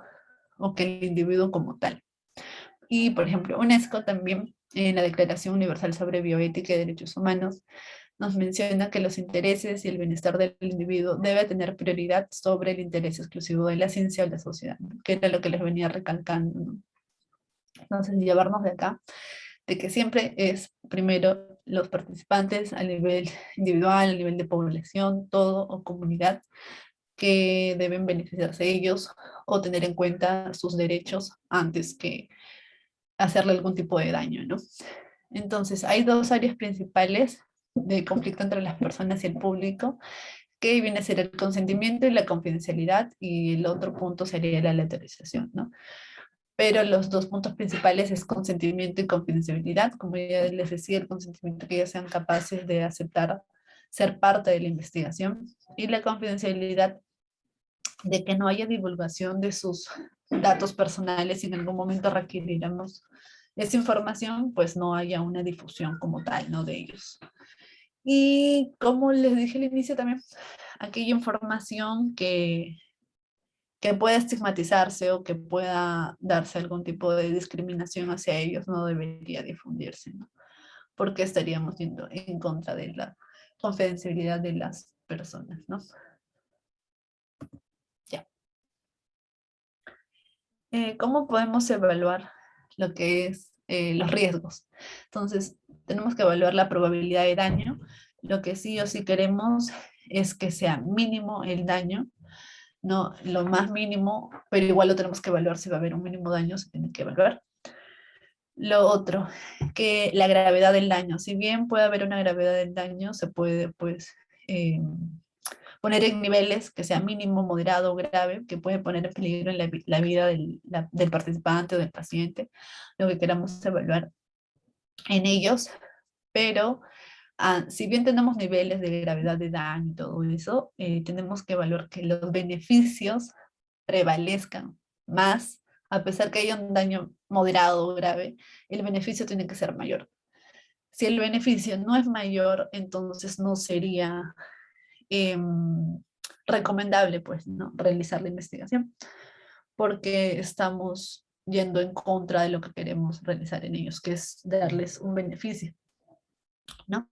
O que el individuo como tal. Y, por ejemplo, UNESCO también, en la Declaración Universal sobre Bioética y Derechos Humanos, nos menciona que los intereses y el bienestar del individuo debe tener prioridad sobre el interés exclusivo de la ciencia o la sociedad, que era lo que les venía recalcando, ¿no? Entonces, llevarnos de acá, de que siempre es primero los participantes a nivel individual, a nivel de población, todo o comunidad, que deben beneficiarse ellos o tener en cuenta sus derechos antes que hacerle algún tipo de daño, ¿no? Entonces, hay dos áreas principales de conflicto entre las personas y el público, que viene a ser el consentimiento y la confidencialidad, y el otro punto sería la autorización, ¿no? Pero los dos puntos principales es consentimiento y confidencialidad. Como ya les decía, el consentimiento, que ellos sean capaces de aceptar ser parte de la investigación, y la confidencialidad, de que no haya divulgación de sus datos personales. Si en algún momento requiriéramos esa información, pues no haya una difusión como tal, ¿no? De ellos. Y como les dije al inicio también, aquella información que pueda estigmatizarse o que pueda darse algún tipo de discriminación hacia ellos no debería difundirse, ¿no? Porque estaríamos yendo en contra de la confidencialidad de las personas, ¿no? Ya. ¿Cómo podemos evaluar lo que es los riesgos? Entonces, tenemos que evaluar la probabilidad de daño. Lo que sí o sí queremos es que sea mínimo el daño, no lo más mínimo, pero igual lo tenemos que evaluar. Si va a haber un mínimo daño, se tiene que evaluar. Lo otro, que la gravedad del daño. Si bien puede haber una gravedad del daño, se puede, pues, poner en niveles que sea mínimo, moderado o grave, que puede poner en peligro en la vida del participante o del paciente, lo que queramos evaluar en ellos, pero si bien tenemos niveles de gravedad de daño y todo eso, tenemos que evaluar que los beneficios prevalezcan más, a pesar que haya un daño moderado o grave, el beneficio tiene que ser mayor. Si el beneficio no es mayor, entonces no sería recomendable, pues, ¿no? Realizar la investigación, porque estamos yendo en contra de lo que queremos realizar en ellos, que es darles un beneficio, ¿no?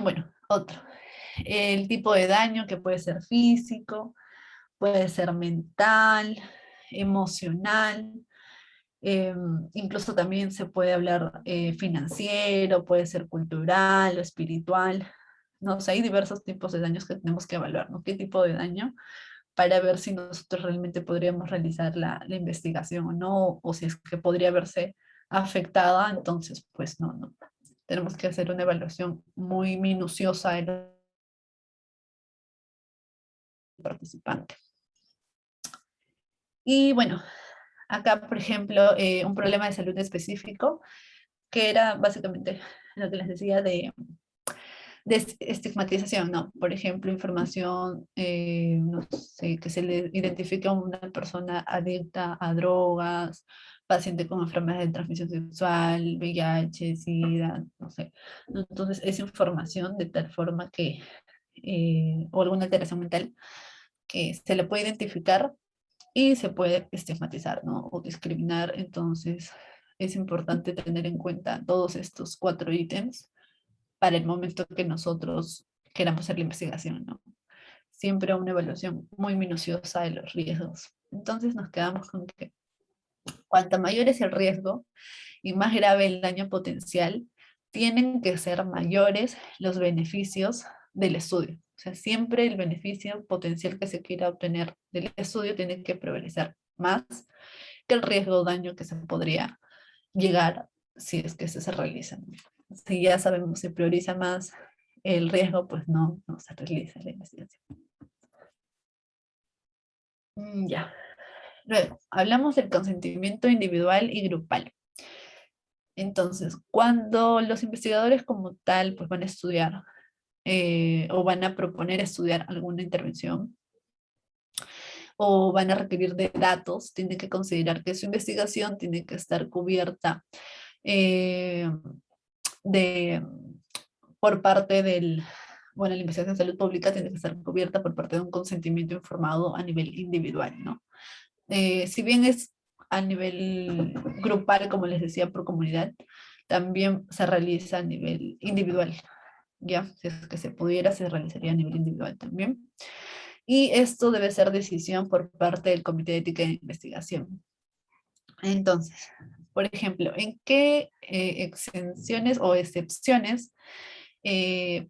Bueno, otro. El tipo de daño que puede ser físico, puede ser mental, emocional, incluso también se puede hablar financiero, puede ser cultural o espiritual. No sé, hay diversos tipos de daños que tenemos que evaluar, ¿no? ¿Qué tipo de daño? Para ver si nosotros realmente podríamos realizar la investigación o no, o si es que podría verse afectada, entonces pues no, no. Tenemos que hacer una evaluación muy minuciosa del participante. Y bueno, acá, por ejemplo, un problema de salud específico, que era básicamente lo que les decía de estigmatización, ¿no? Por ejemplo, información, no sé, que se le identifique a una persona adicta a drogas, paciente con enfermedades de transmisión sexual, VIH, SIDA, no sé. Entonces, es información de tal forma que, o alguna alteración mental, que se le puede identificar y se puede estigmatizar, ¿no? O discriminar. Entonces, es importante tener en cuenta todos estos 4 ítems para el momento que nosotros queramos hacer la investigación, ¿no? Siempre una evaluación muy minuciosa de los riesgos. Entonces nos quedamos con que cuanto mayor es el riesgo y más grave el daño potencial, tienen que ser mayores los beneficios del estudio. O sea, siempre el beneficio potencial que se quiera obtener del estudio tiene que prevalecer más que el riesgo o daño que se podría llegar si es que se realiza. Si ya sabemos, se prioriza más el riesgo, pues no, no se realiza la investigación. Ya. Luego, hablamos del consentimiento individual y grupal. Entonces, cuando los investigadores como tal pues van a estudiar o van a proponer estudiar alguna intervención o van a requerir de datos, tienen que considerar que su investigación tiene que estar cubierta eh, de, por parte del, bueno, la investigación de salud pública tiene que estar cubierta por parte de un consentimiento informado a nivel individual, ¿no? Si bien es a nivel grupal, como les decía, por comunidad, también se realiza a nivel individual, ¿ya? Si es que se pudiera, se realizaría a nivel individual también. Y esto debe ser decisión por parte del Comité de Ética de Investigación. Entonces, por ejemplo, ¿en qué exenciones o excepciones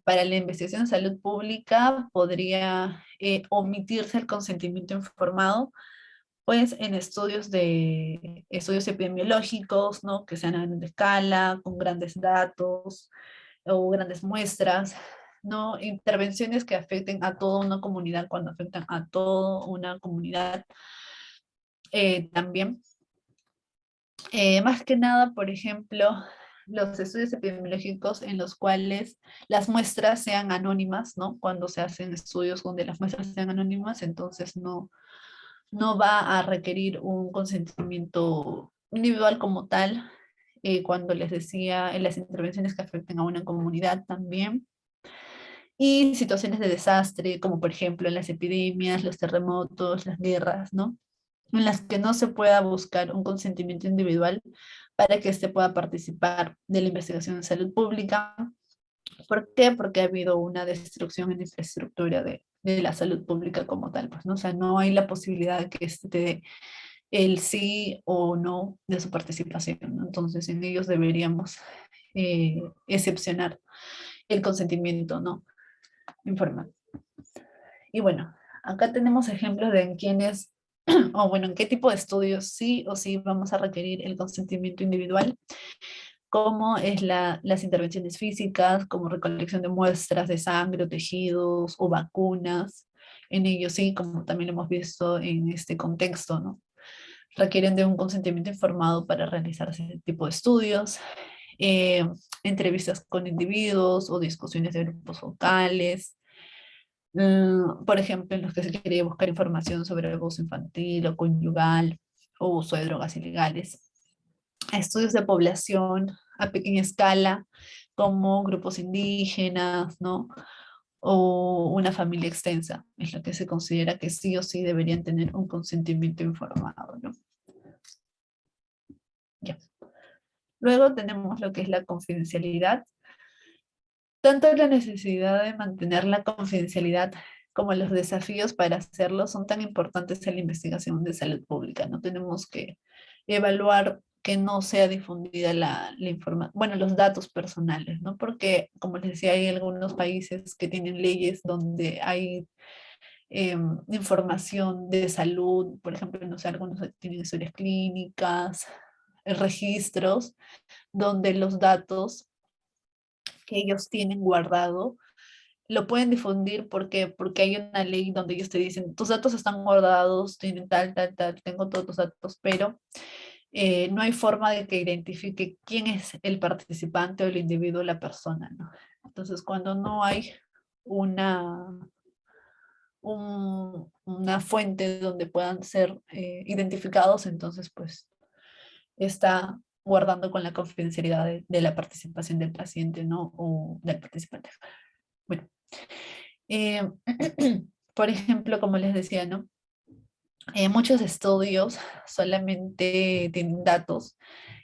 para la investigación de salud pública podría omitirse el consentimiento informado? Pues en estudios epidemiológicos, ¿no? Que sean a gran escala, con grandes datos o grandes muestras, ¿no? Intervenciones que afecten a toda una comunidad, cuando afectan a toda una comunidad también. Más que nada, por ejemplo, los estudios epidemiológicos en los cuales las muestras sean anónimas, ¿no? Cuando se hacen estudios donde las muestras sean anónimas, entonces no va a requerir un consentimiento individual como tal, cuando les decía en las intervenciones que afecten a una comunidad también, y situaciones de desastre, como por ejemplo en las epidemias, los terremotos, las guerras, ¿no? En las que no se pueda buscar un consentimiento individual para que éste pueda participar de la investigación en salud pública. ¿Por qué? Porque ha habido una destrucción en la infraestructura de la salud pública como tal, pues, ¿no? O sea, no hay la posibilidad de que este te dé el sí o no de su participación, ¿no? Entonces, en ellos deberíamos excepcionar el consentimiento, ¿no? Informal. Y bueno, acá tenemos ejemplos de en quienes o bueno, en qué tipo de estudios sí o sí vamos a requerir el consentimiento individual, como es las intervenciones físicas, como recolección de muestras de sangre o tejidos o vacunas. En ello sí, como también lo hemos visto en este contexto, ¿no? Requieren de un consentimiento informado para realizar ese tipo de estudios, eh, entrevistas con individuos o discusiones de grupos focales, por ejemplo, en los que se quiere buscar información sobre abuso infantil o conyugal o uso de drogas ilegales. Estudios de población a pequeña escala, como grupos indígenas, ¿no? O una familia extensa, es lo que se considera que sí o sí deberían tener un consentimiento informado, ¿no? Ya. Luego tenemos lo que es la confidencialidad. Tanto la necesidad de mantener la confidencialidad como los desafíos para hacerlo son tan importantes en la investigación de salud pública. No tenemos que evaluar que no sea difundida la información, bueno, los datos personales, ¿no? Porque, como les decía, hay algunos países que tienen leyes donde hay información de salud, por ejemplo, no sé, algunos tienen historias clínicas, registros, donde los datos que ellos tienen guardado lo pueden difundir porque hay una ley donde ellos te dicen, tus datos están guardados, tienen tal, tal, tal, tengo todos tus datos, pero no hay forma de que identifique quién es el participante o el individuo, la persona, ¿no? Entonces, cuando no hay una, una fuente donde puedan ser identificados, entonces, pues, está guardando con la confidencialidad de la participación del paciente, ¿no? O del participante. Bueno, eh, por ejemplo, como les decía, ¿no? Muchos estudios solamente tienen datos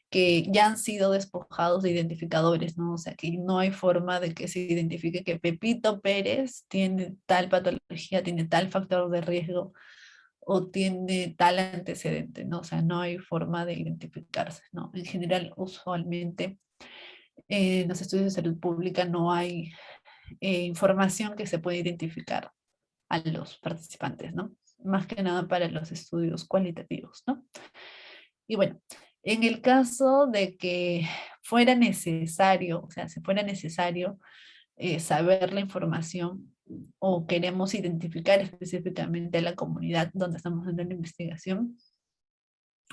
que ya han sido despojados de identificadores, ¿no? O sea, que no hay forma de que se identifique que Pepito Pérez tiene tal patología, tiene tal factor de riesgo o tiene tal antecedente, ¿no? O sea, no hay forma de identificarse, ¿no? En general, usualmente, en los estudios de salud pública no hay información que se pueda identificar a los participantes, ¿no? Más que nada para los estudios cualitativos, ¿no? Y bueno, en el caso de que fuera necesario, o sea, si fuera necesario saber la información o queremos identificar específicamente a la comunidad donde estamos haciendo la investigación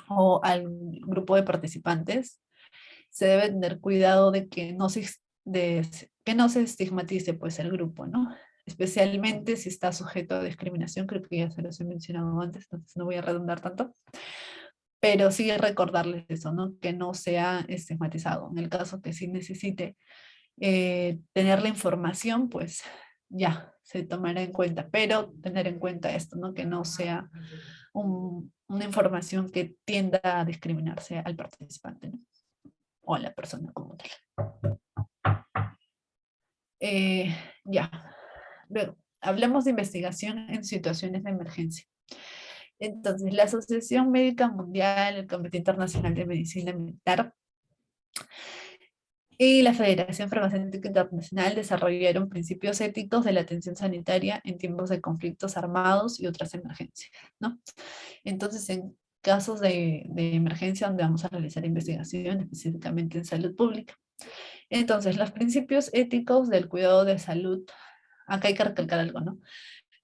o al grupo de participantes, se debe tener cuidado de que que no se estigmatice pues el grupo, ¿no? Especialmente si está sujeto a discriminación, creo que ya se los he mencionado antes, entonces no voy a redundar tanto, pero sí recordarles eso, ¿no? Que no sea estigmatizado. En el caso que sí necesite tener la información, pues ya se tomará en cuenta, pero tener en cuenta esto, ¿no? Que no sea una información que tienda a discriminarse al participante, ¿no? O a la persona como tal. Eh, ya, luego, hablemos de investigación en situaciones de emergencia. Entonces, la Asociación Médica Mundial, el Comité Internacional de Medicina Militar y la Federación Farmacéutica Internacional desarrollaron principios éticos de la atención sanitaria en tiempos de conflictos armados y otras emergencias, ¿no? Entonces, en casos de emergencia donde vamos a realizar investigación, específicamente en salud pública. Entonces, los principios éticos del cuidado de salud, acá hay que recalcar algo, ¿no?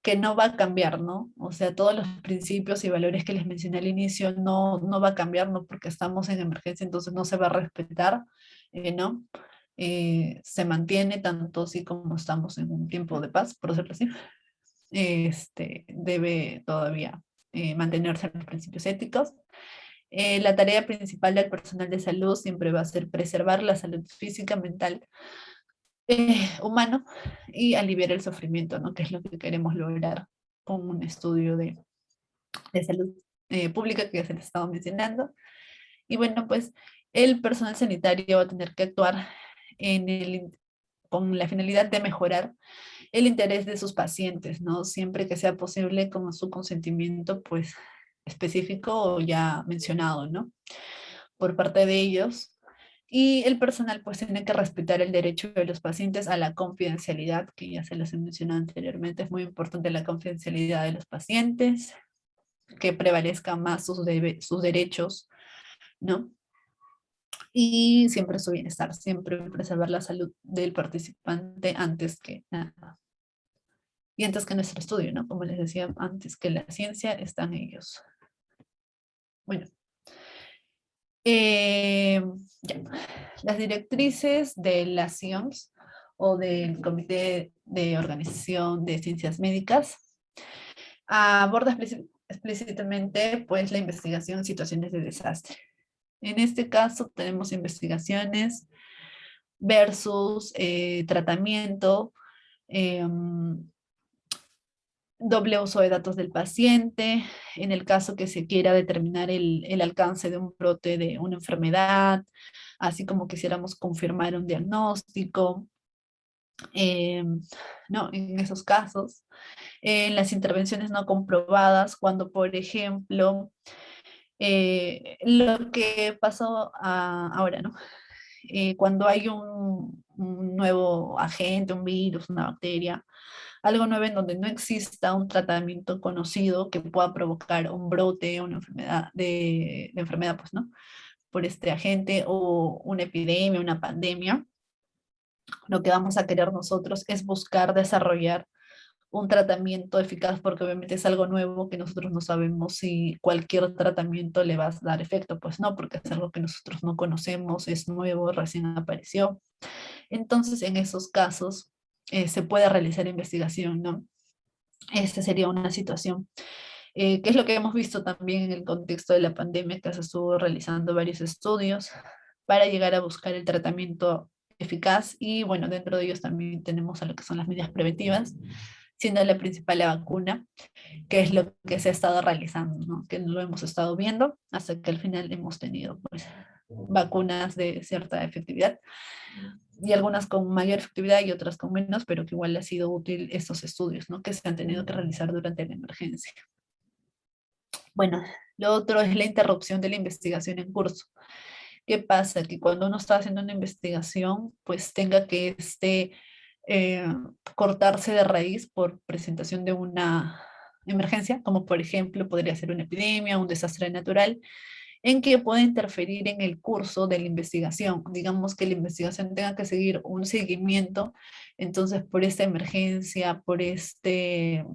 Que no va a cambiar, ¿no? O sea, todos los principios y valores que les mencioné al inicio no va a cambiar, ¿no? Porque estamos en emergencia, entonces no se va a respetar, ¿no? Se mantiene tanto así como estamos en un tiempo de paz, por decirlo así. Debe todavía mantenerse los principios éticos. La tarea principal del personal de salud siempre va a ser preservar la salud física, mental, humano y aliviar el sufrimiento, ¿no? Que es lo que queremos lograr con un estudio de salud pública que ya se les estaba mencionando. Y bueno, pues el personal sanitario va a tener que actuar con la finalidad de mejorar el interés de sus pacientes, ¿no? Siempre que sea posible con su consentimiento, pues específico o ya mencionado, ¿no? Por parte de ellos. Y el personal pues tiene que respetar el derecho de los pacientes a la confidencialidad, que ya se los he mencionado anteriormente, es muy importante la confidencialidad de los pacientes. que prevalezcan más sus derechos, ¿no? Y siempre su bienestar, siempre preservar la salud del participante antes que nada. Y antes que nuestro estudio, ¿no? Como les decía, antes que la ciencia están ellos. Bueno, eh, ya. Las directrices de la CIOMS o del Comité de Organización de Ciencias Médicas aborda explícitamente pues, la investigación en situaciones de desastre. En este caso tenemos investigaciones versus tratamiento, eh, doble uso de datos del paciente, en el caso que se quiera determinar el alcance de un brote de una enfermedad, así como quisiéramos confirmar un diagnóstico, eh, ¿no? En esos casos. En las intervenciones no comprobadas, cuando por ejemplo, lo que pasó ahora, ¿no? Cuando hay un nuevo agente, un virus, una bacteria, algo nuevo en donde no exista un tratamiento conocido que pueda provocar un brote, una enfermedad, de enfermedad, pues, ¿no? Por este agente o una epidemia, una pandemia, lo que vamos a querer nosotros es buscar desarrollar un tratamiento eficaz porque obviamente es algo nuevo que nosotros no sabemos si cualquier tratamiento le va a dar efecto, pues no, porque es algo que nosotros no conocemos, es nuevo, recién apareció. Entonces, en esos casos se puede realizar investigación, ¿no? Esta sería una situación, que es lo que hemos visto también en el contexto de la pandemia, que se estuvo realizando varios estudios para llegar a buscar el tratamiento eficaz y bueno, dentro de ellos también tenemos a lo que son las medidas preventivas, siendo la principal la vacuna, que es lo que se ha estado realizando, ¿no? Que lo hemos estado viendo hasta que al final hemos tenido pues, vacunas de cierta efectividad y algunas con mayor efectividad y otras con menos, pero que igual ha sido útil estos estudios, ¿no? Que se han tenido que realizar durante la emergencia. Bueno, lo otro es la interrupción de la investigación en curso. ¿Qué pasa? Que cuando uno está haciendo una investigación, pues tenga que eh, cortarse de raíz por presentación de una emergencia, como por ejemplo podría ser una epidemia, un desastre natural, en que puede interferir en el curso de la investigación. Digamos que la investigación tenga que seguir un seguimiento, entonces por esta emergencia, por este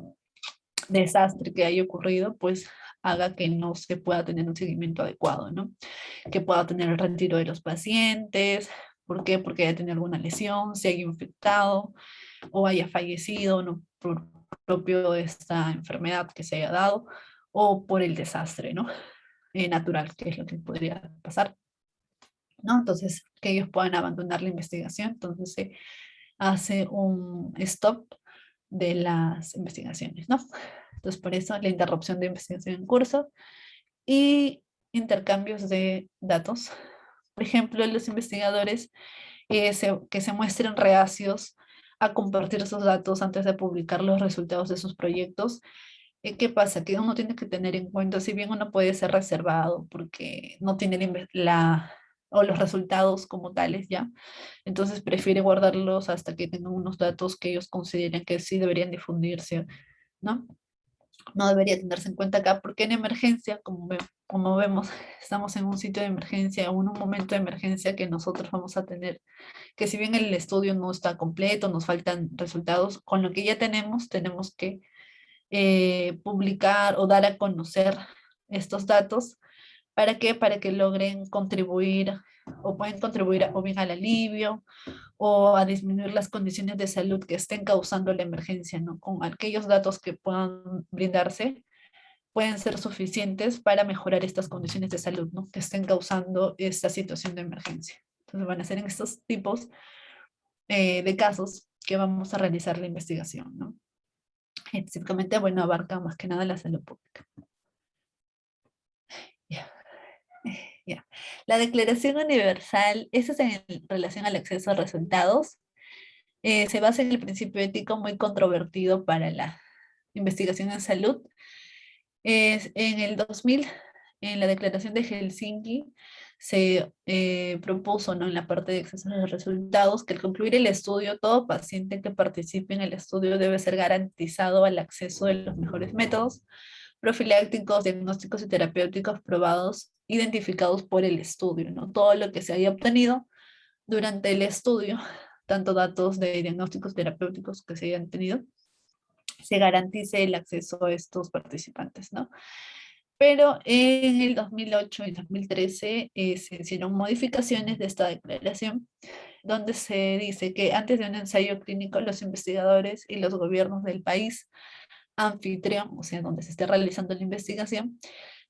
desastre que haya ocurrido, pues haga que no se pueda tener un seguimiento adecuado, ¿no? Que pueda tener el retiro de los pacientes. ¿Por qué? Porque haya tenido alguna lesión, se haya infectado o haya fallecido, ¿no? Por propio de esta enfermedad que se haya dado o por el desastre, ¿no? Natural, que es lo que podría pasar, ¿no? Entonces, que ellos puedan abandonar la investigación, entonces se hace un stop de las investigaciones, ¿no? Entonces, por eso la interrupción de investigación en curso y intercambios de datos. Por ejemplo, los investigadores que se muestren reacios a compartir esos datos antes de publicar los resultados de sus proyectos. ¿Qué pasa? Que uno tiene que tener en cuenta, si bien uno puede ser reservado porque no tiene o los resultados como tales ya, entonces prefiere guardarlos hasta que tengan unos datos que ellos consideren que sí deberían difundirse, ¿no? No debería tenerse en cuenta acá, porque en emergencia, como vemos, estamos en un sitio de emergencia o en un momento de emergencia que nosotros vamos a tener, que si bien el estudio no está completo, nos faltan resultados, con lo que ya tenemos que publicar o dar a conocer estos datos. ¿Para qué? Para que logren contribuir o pueden contribuir o bien al alivio o a disminuir las condiciones de salud que estén causando la emergencia, ¿no? Con aquellos datos que puedan brindarse, pueden ser suficientes para mejorar estas condiciones de salud, ¿no? Que estén causando esta situación de emergencia. Entonces van a ser en estos tipos de casos que vamos a realizar la investigación, ¿no? Específicamente, bueno, abarca más que nada la salud pública. Ya. Ya. La Declaración Universal, eso es en relación al acceso a resultados, se basa en el principio ético muy controvertido para la investigación en salud. En el 2000, en la Declaración de Helsinki, se propuso, ¿no? En la parte de acceso a los resultados que al concluir el estudio, todo paciente que participe en el estudio debe ser garantizado el acceso de los mejores métodos profilácticos, diagnósticos y terapéuticos probados, identificados por el estudio, ¿no? Todo lo que se haya obtenido durante el estudio, tanto datos de diagnósticos terapéuticos que se hayan tenido, se garantice el acceso a estos participantes, ¿no? Pero en el 2008 y 2013 se hicieron modificaciones de esta declaración, donde se dice que antes de un ensayo clínico, los investigadores y los gobiernos del país anfitrión, o sea, donde se esté realizando la investigación,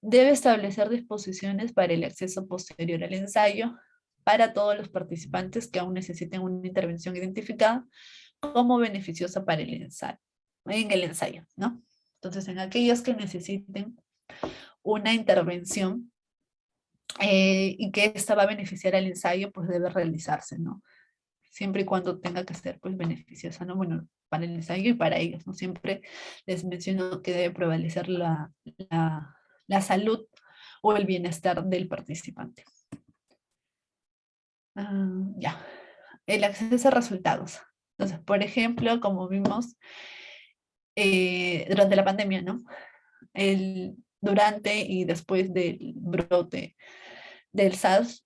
debe establecer disposiciones para el acceso posterior al ensayo para todos los participantes que aún necesiten una intervención identificada como beneficiosa para el ensayo, en el ensayo, ¿no? Entonces, en aquellos que necesiten una intervención y que esta va a beneficiar al ensayo, pues debe realizarse, ¿no? Siempre y cuando tenga que ser, pues, beneficiosa, ¿no? Bueno, para el ensayo y para ellos, ¿no? Siempre les menciono que debe prevalecer la salud o el bienestar del participante. Ya, el acceso a resultados. Entonces, por ejemplo, como vimos durante la pandemia, ¿no? Durante y después del brote del SARS,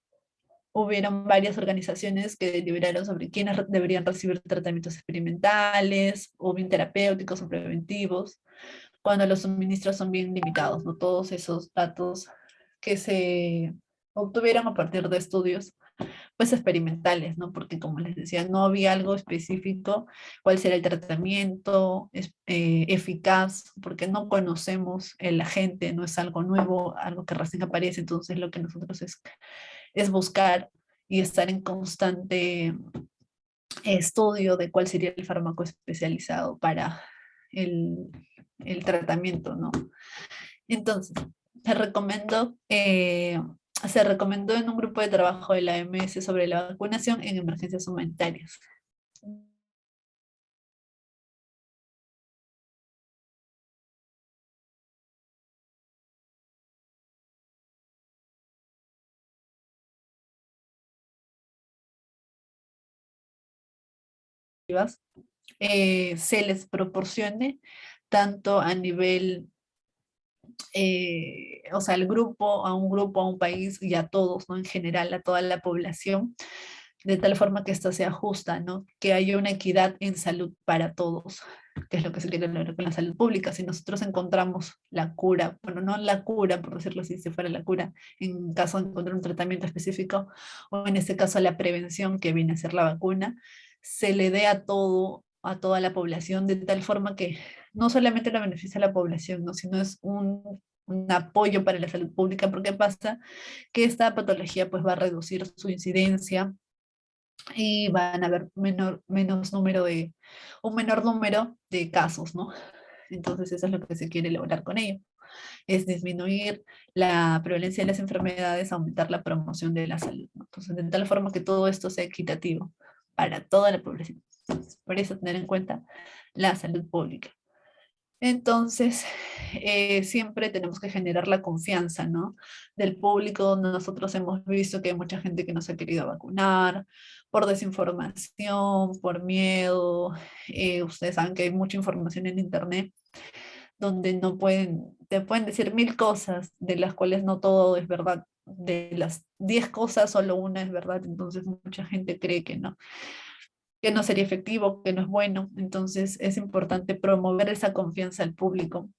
hubieron varias organizaciones que deliberaron sobre quiénes deberían recibir tratamientos experimentales, o bien terapéuticos o preventivos, cuando los suministros son bien limitados, ¿no? Todos esos datos que se obtuvieron a partir de estudios pues experimentales, ¿no? Porque como les decía, no había algo específico, cuál será el tratamiento eficaz, porque no conocemos el agente, no es algo nuevo, algo que recién aparece, entonces lo que nosotros es buscar y estar en constante estudio de cuál sería el fármaco especializado para el, el tratamiento, ¿no? Entonces, te recomiendo se recomendó en un grupo de trabajo de la OMS sobre la vacunación en emergencias humanitarias. Se les proporcione tanto a nivel, o sea, al grupo, a un grupo, a un país y a todos, ¿no? En general, a toda la población, de tal forma que esto sea justa, ¿no? Que haya una equidad en salud para todos, que es lo que se quiere lograr con la salud pública. Si nosotros encontramos la cura, bueno, no la cura, por decirlo así, si fuera la cura, en caso de encontrar un tratamiento específico, o en este caso la prevención, que viene a ser la vacuna, se le dé a toda la población, de tal forma que no solamente la beneficia a la población, ¿no? Sino es un apoyo para la salud pública, porque pasa que esta patología pues va a reducir su incidencia, y van a haber un menor número de casos, ¿no? Entonces eso es lo que se quiere lograr con ello, es disminuir la prevalencia de las enfermedades, aumentar la promoción de la salud, ¿no? Entonces, de tal forma que todo esto sea equitativo para toda la población. Por eso tener en cuenta la salud pública. Entonces, siempre tenemos que generar la confianza, ¿no? Del público. Nosotros hemos visto que hay mucha gente que no se ha querido vacunar por desinformación, por miedo. Ustedes saben que hay mucha información en internet donde te pueden decir 1000 cosas, de las cuales no todo es verdad. De las 10 cosas, solo una es verdad. Entonces, mucha gente cree que no sería efectivo, que no es bueno. Entonces es importante promover esa confianza al público.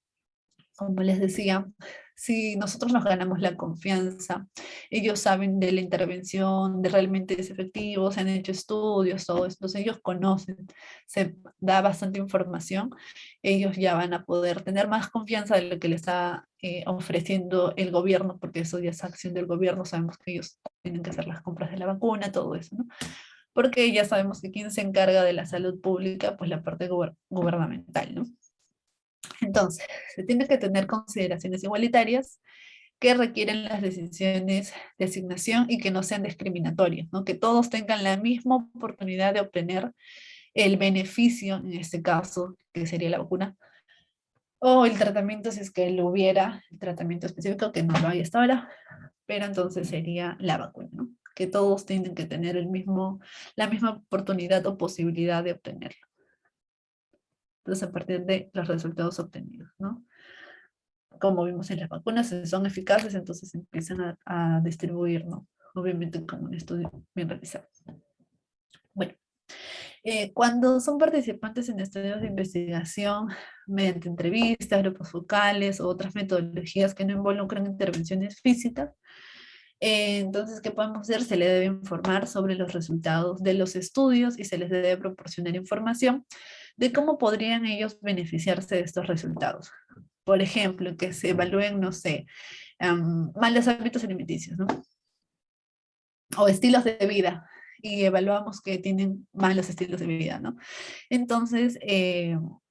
Como les decía, si nosotros nos ganamos la confianza, ellos saben de la intervención, de realmente es efectivo, se han hecho estudios, todo esto, entonces ellos conocen, se da bastante información, ellos ya van a poder tener más confianza de lo que les está ofreciendo el gobierno, porque eso ya es acción del gobierno, sabemos que ellos tienen que hacer las compras de la vacuna, todo eso, ¿no? Porque ya sabemos que quien se encarga de la salud pública, pues la parte gubernamental, ¿no? Entonces, se tiene que tener consideraciones igualitarias que requieren las decisiones de asignación y que no sean discriminatorias, ¿no? Que todos tengan la misma oportunidad de obtener el beneficio, en este caso, que sería la vacuna, o el tratamiento, si es que lo hubiera, el tratamiento específico, que no lo hay hasta ahora, pero entonces sería la vacuna, ¿no? Que todos tienen que tener la misma oportunidad o posibilidad de obtenerlo. Entonces, a partir de los resultados obtenidos, ¿no? como vimos en las vacunas, si son eficaces, entonces se empiezan a distribuir, ¿no? Obviamente como un estudio bien realizado. Bueno, cuando son participantes en estudios de investigación, mediante entrevistas, grupos focales o otras metodologías que no involucran intervenciones físicas, entonces, ¿qué podemos hacer? Se les debe informar sobre los resultados de los estudios y se les debe proporcionar información de cómo podrían ellos beneficiarse de estos resultados. Por ejemplo, que se evalúen, no sé, malos hábitos alimenticios, ¿no? O estilos de vida, y evaluamos que tienen malos estilos de vida, ¿no? Entonces,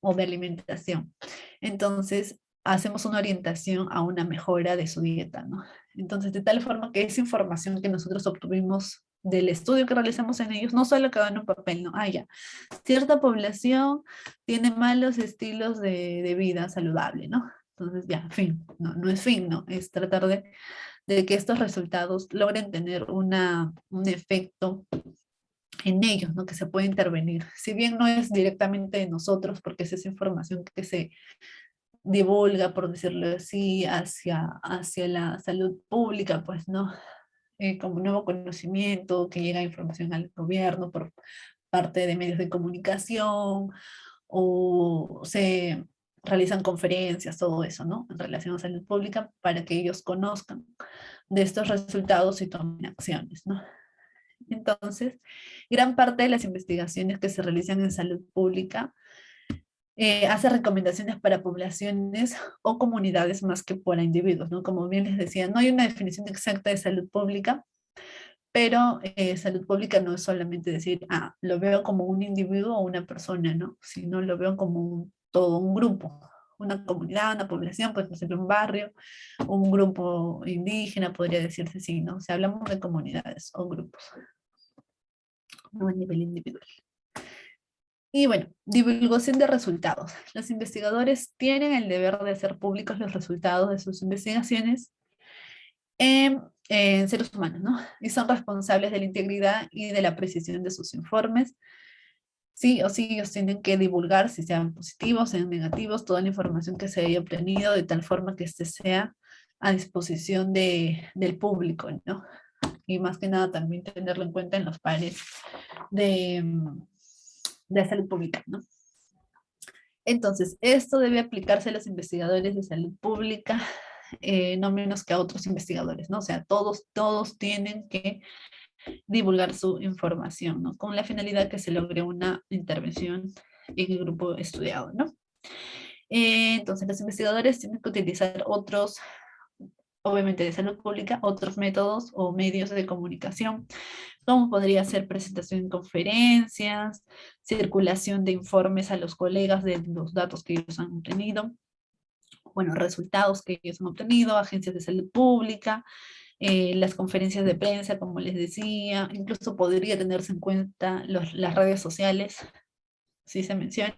o de alimentación. Entonces, hacemos una orientación a una mejora de su dieta, ¿no? Entonces, de tal forma que esa información que nosotros obtuvimos del estudio que realizamos en ellos, no solo quedó en un papel, ¿no? Ah, ya, cierta población tiene malos estilos de vida saludable, ¿no? Entonces, ya, fin, no, no es fin, ¿no? Es tratar de que estos resultados logren tener un efecto en ellos, ¿no? Que se puede intervenir. Si bien no es directamente de nosotros, porque es esa información que se divulga, por decirlo así, hacia la salud pública, pues, ¿no? Como nuevo conocimiento, que llega información al gobierno por parte de medios de comunicación, o se realizan conferencias, todo eso, ¿no? En relación a salud pública, para que ellos conozcan de estos resultados y tomen acciones, ¿no? Entonces, gran parte de las investigaciones que se realizan en salud pública hace recomendaciones para poblaciones o comunidades más que para individuos, ¿no? Como bien les decía, no hay una definición exacta de salud pública, pero salud pública no es solamente decir, ah, lo veo como un individuo o una persona, ¿no? Sino lo veo como todo un grupo, una comunidad, una población, pues por ejemplo un barrio, un grupo indígena, podría decirse así, ¿no? O sea, hablamos de comunidades o grupos, no a nivel individual. Y bueno, divulgación de resultados. Los investigadores tienen el deber de hacer públicos los resultados de sus investigaciones en seres humanos, ¿no? Y son responsables de la integridad y de la precisión de sus informes. Sí o sí, ellos tienen que divulgar, si sean positivos, sean negativos, toda la información que se haya obtenido, de tal forma que éste sea a disposición del público, ¿no? Y más que nada también tenerlo en cuenta en los pares de, de salud pública, ¿no? Entonces, esto debe aplicarse a los investigadores de salud pública, no menos que a otros investigadores, ¿no? O sea, todos tienen que divulgar su información, ¿no? Con la finalidad que se logre una intervención en el grupo estudiado, ¿no? Entonces, los investigadores tienen que utilizar otros, obviamente de salud pública, otros métodos o medios de comunicación, como podría ser presentación en conferencias, circulación de informes a los colegas de los datos que ellos han obtenido, bueno, resultados que ellos han obtenido, agencias de salud pública, las conferencias de prensa, como les decía, incluso podría tenerse en cuenta las redes sociales, si se menciona,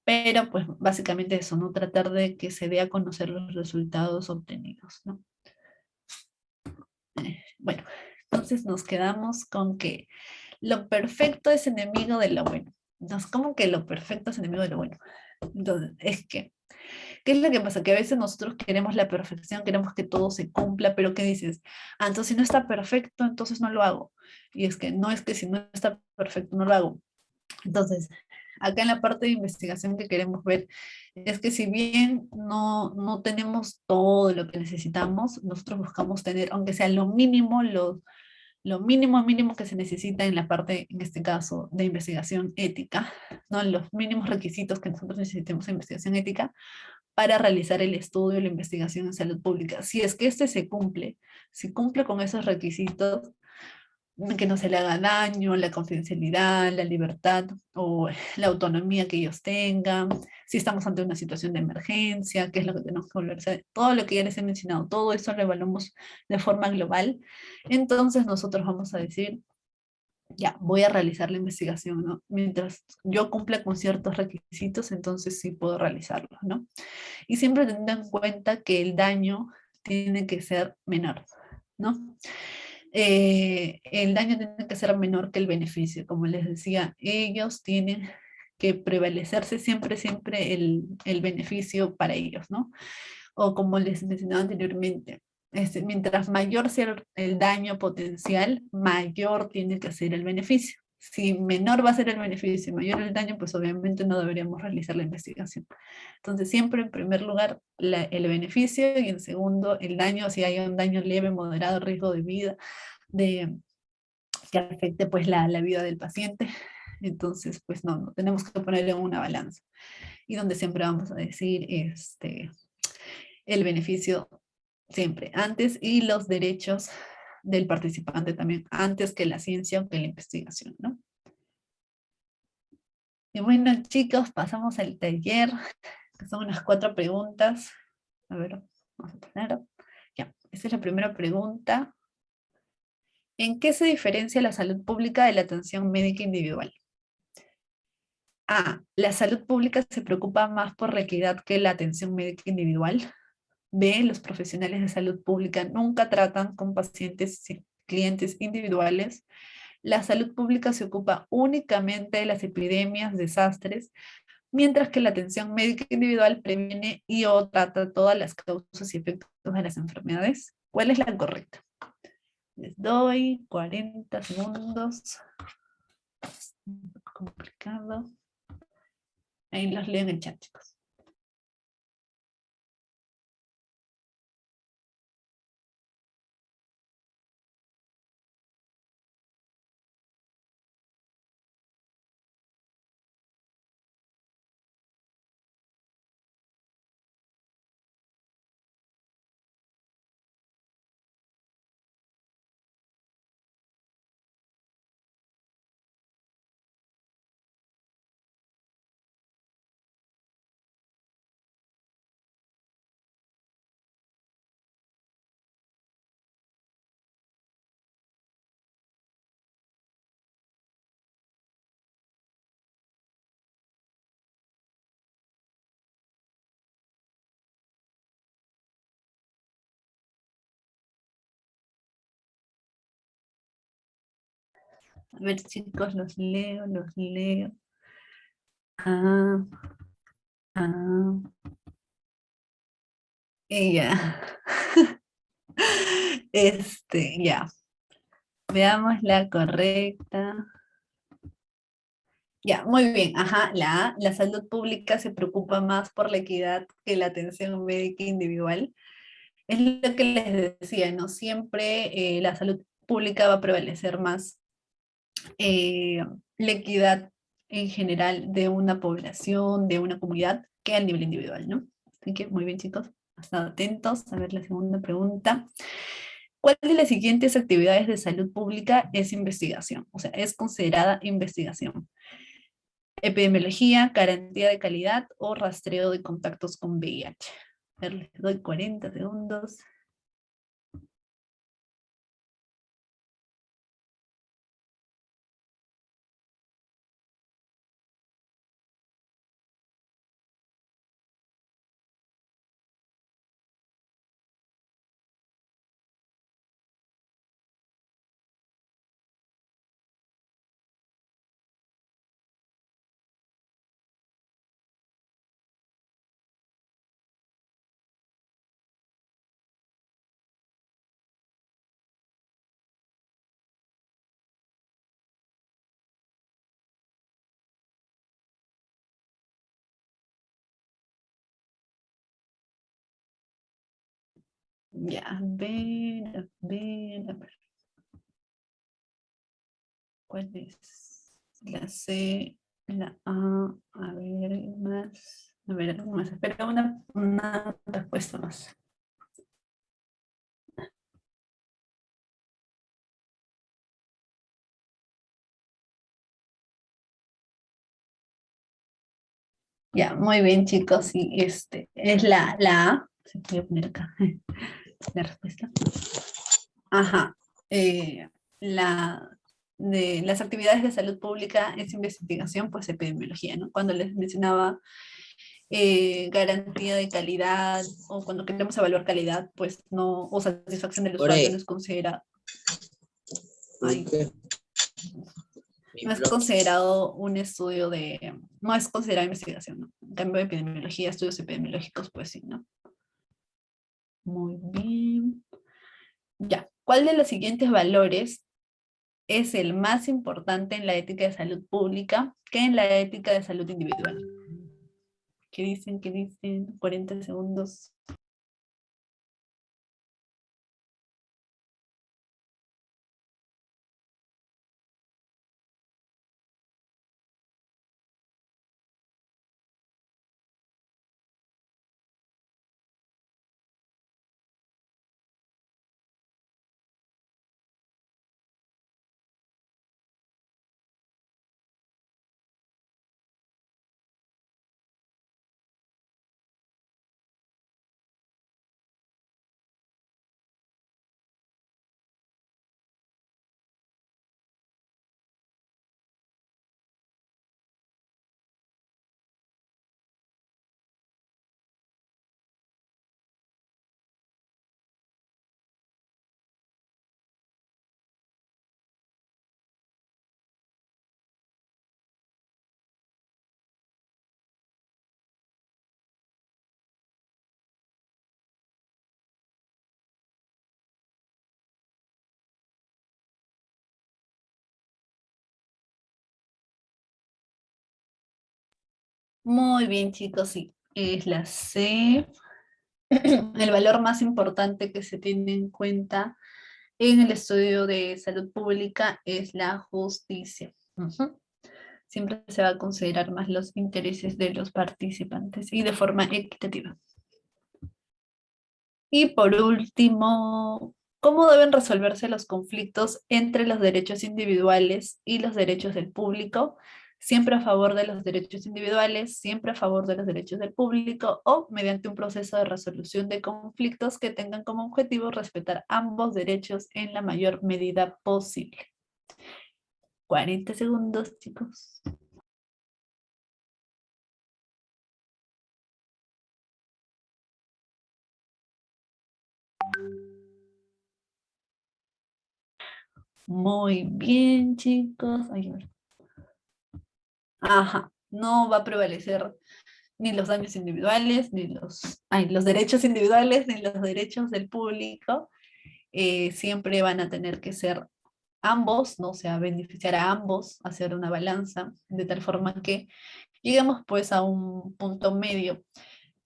pero pues básicamente eso, ¿no? Tratar de que se dé a conocer los resultados obtenidos, ¿no? Bueno, entonces nos quedamos con que lo perfecto es enemigo de lo bueno. Entonces, ¿cómo que lo perfecto es enemigo de lo bueno? Entonces, es que, ¿qué es lo que pasa? Que a veces nosotros queremos la perfección, queremos que todo se cumpla, pero ¿qué dices? Ah, entonces si no está perfecto, entonces no lo hago. Y es que no es que si no está perfecto, no lo hago. Entonces, acá en la parte de investigación que queremos ver es que si bien no tenemos todo lo que necesitamos, nosotros buscamos tener, aunque sea lo mínimo, lo mínimo mínimo que se necesita en la parte, en este caso, de investigación ética, ¿no? Los mínimos requisitos que nosotros necesitemos en investigación ética para realizar el estudio y la investigación en salud pública. Si es que este se cumple, si cumple con esos requisitos, que no se le haga daño, la confidencialidad, la libertad o la autonomía que ellos tengan, si estamos ante una situación de emergencia, qué es lo que tenemos que volver a hacer, todo lo que ya les he mencionado, todo eso lo evaluamos de forma global, entonces nosotros vamos a decir, ya, voy a realizar la investigación, ¿no? Mientras yo cumpla con ciertos requisitos, entonces sí puedo realizarlo, ¿no? Y siempre teniendo en cuenta que el daño tiene que ser menor, ¿no? El daño tiene que ser menor que el beneficio. Como les decía, ellos tienen que prevalecerse siempre el beneficio para ellos, ¿no? o como les mencionaba anteriormente, mientras mayor sea el daño potencial, mayor tiene que ser el beneficio. Si menor va a ser el beneficio y mayor el daño, pues obviamente no deberíamos realizar la investigación. Entonces, siempre en primer lugar el beneficio y en segundo el daño, si hay un daño leve, moderado, riesgo de vida, de que afecte pues la vida del paciente. Entonces, pues no tenemos que poner en una balanza. Y donde siempre vamos a decir el beneficio siempre antes y los derechos del participante también antes que la ciencia o que la investigación, ¿no? Y bueno, chicos, pasamos al taller, que son unas 4 preguntas. A ver, vamos a poner. Ya, esta es la primera pregunta. ¿En qué se diferencia la salud pública de la atención médica individual? A. La salud pública se preocupa más por la equidad que la atención médica individual. B. Los profesionales de salud pública nunca tratan con pacientes, clientes individuales. La salud pública se ocupa únicamente de las epidemias, desastres, mientras que la atención médica individual previene y o trata todas las causas y efectos de las enfermedades. ¿Cuál es la correcta? Les doy 40 segundos. Un poco complicado. Ahí los leo en el chat, chicos. A ver, chicos, los leo, los leo. Ah, ah. Y ya. Ya. Veamos la correcta. Ya, muy bien. Ajá, la A. La salud pública se preocupa más por la equidad que la atención médica individual. Es lo que les decía, ¿no? Siempre la salud pública va a prevalecer más la equidad en general de una población, de una comunidad, que al nivel individual, ¿no? Así que muy bien, chicos, están atentos. A ver la segunda pregunta. ¿Cuál de las siguientes actividades de salud pública es investigación? O sea, es considerada investigación. Epidemiología, garantía de calidad o rastreo de contactos con VIH. A ver, les doy 40 segundos. Ya, a ver. ¿Cuál es? La C, la A ver, más. A ver, algo más. Espera una respuesta más. Ya, muy bien, chicos. Sí, es la A. Sí, voy a poner acá la respuesta. Ajá. La de las actividades de salud pública es investigación, pues epidemiología, ¿no? Cuando les mencionaba garantía de calidad o cuando queremos evaluar calidad, pues no, o satisfacción del usuario no es considerado. Ay, no es considerado un estudio no es considerado investigación, ¿no? En cambio, epidemiología, estudios epidemiológicos, pues sí, ¿no? Muy bien. Ya, ¿cuál de los siguientes valores es el más importante en la ética de salud pública que en la ética de salud individual? ¿Qué dicen? ¿Qué dicen? 40 segundos. Muy bien, chicos, sí. Es la C. El valor más importante que se tiene en cuenta en el estudio de salud pública es la justicia. Ujú. Siempre se va a considerar más los intereses de los participantes y de forma equitativa. Y por último, ¿cómo deben resolverse los conflictos entre los derechos individuales y los derechos del público? Siempre a favor de los derechos individuales, siempre a favor de los derechos del público o mediante un proceso de resolución de conflictos que tengan como objetivo respetar ambos derechos en la mayor medida posible. 40 segundos, chicos. Muy bien, chicos. Ay, a ver. Ajá, no va a prevalecer ni los daños individuales, ni los derechos individuales, ni los derechos del público. Siempre van a tener que ser ambos, ¿no? O sea, beneficiar a ambos, hacer una balanza, de tal forma que lleguemos pues a un punto medio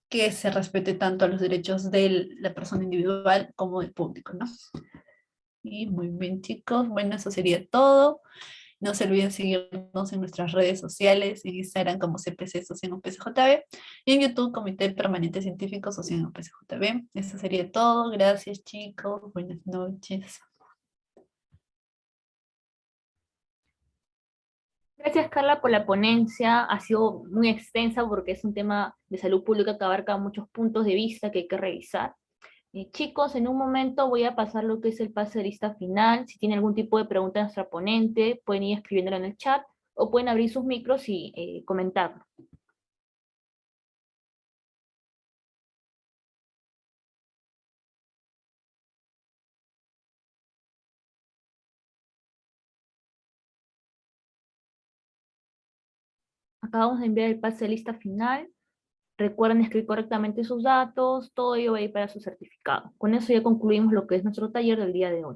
que se respete tanto a los derechos de la persona individual como del público, ¿no? Y muy bien, chicos. Bueno, eso sería todo. No se olviden seguirnos en nuestras redes sociales, en Instagram como CPC Socio PCJB y en YouTube Comité Permanente Científico Socio PCJB. Eso sería todo. Gracias, chicos. Buenas noches. Gracias, Carla, por la ponencia. Ha sido muy extensa porque es un tema de salud pública que abarca muchos puntos de vista que hay que revisar. Chicos, en un momento voy a pasar lo que es el pase de lista final. Si tienen algún tipo de pregunta a nuestra ponente, pueden ir escribiéndolo en el chat o pueden abrir sus micros y comentarlo. Acabamos de enviar el pase de lista final. Recuerden escribir correctamente sus datos, todo ello va a ir para su certificado. Con eso ya concluimos lo que es nuestro taller del día de hoy.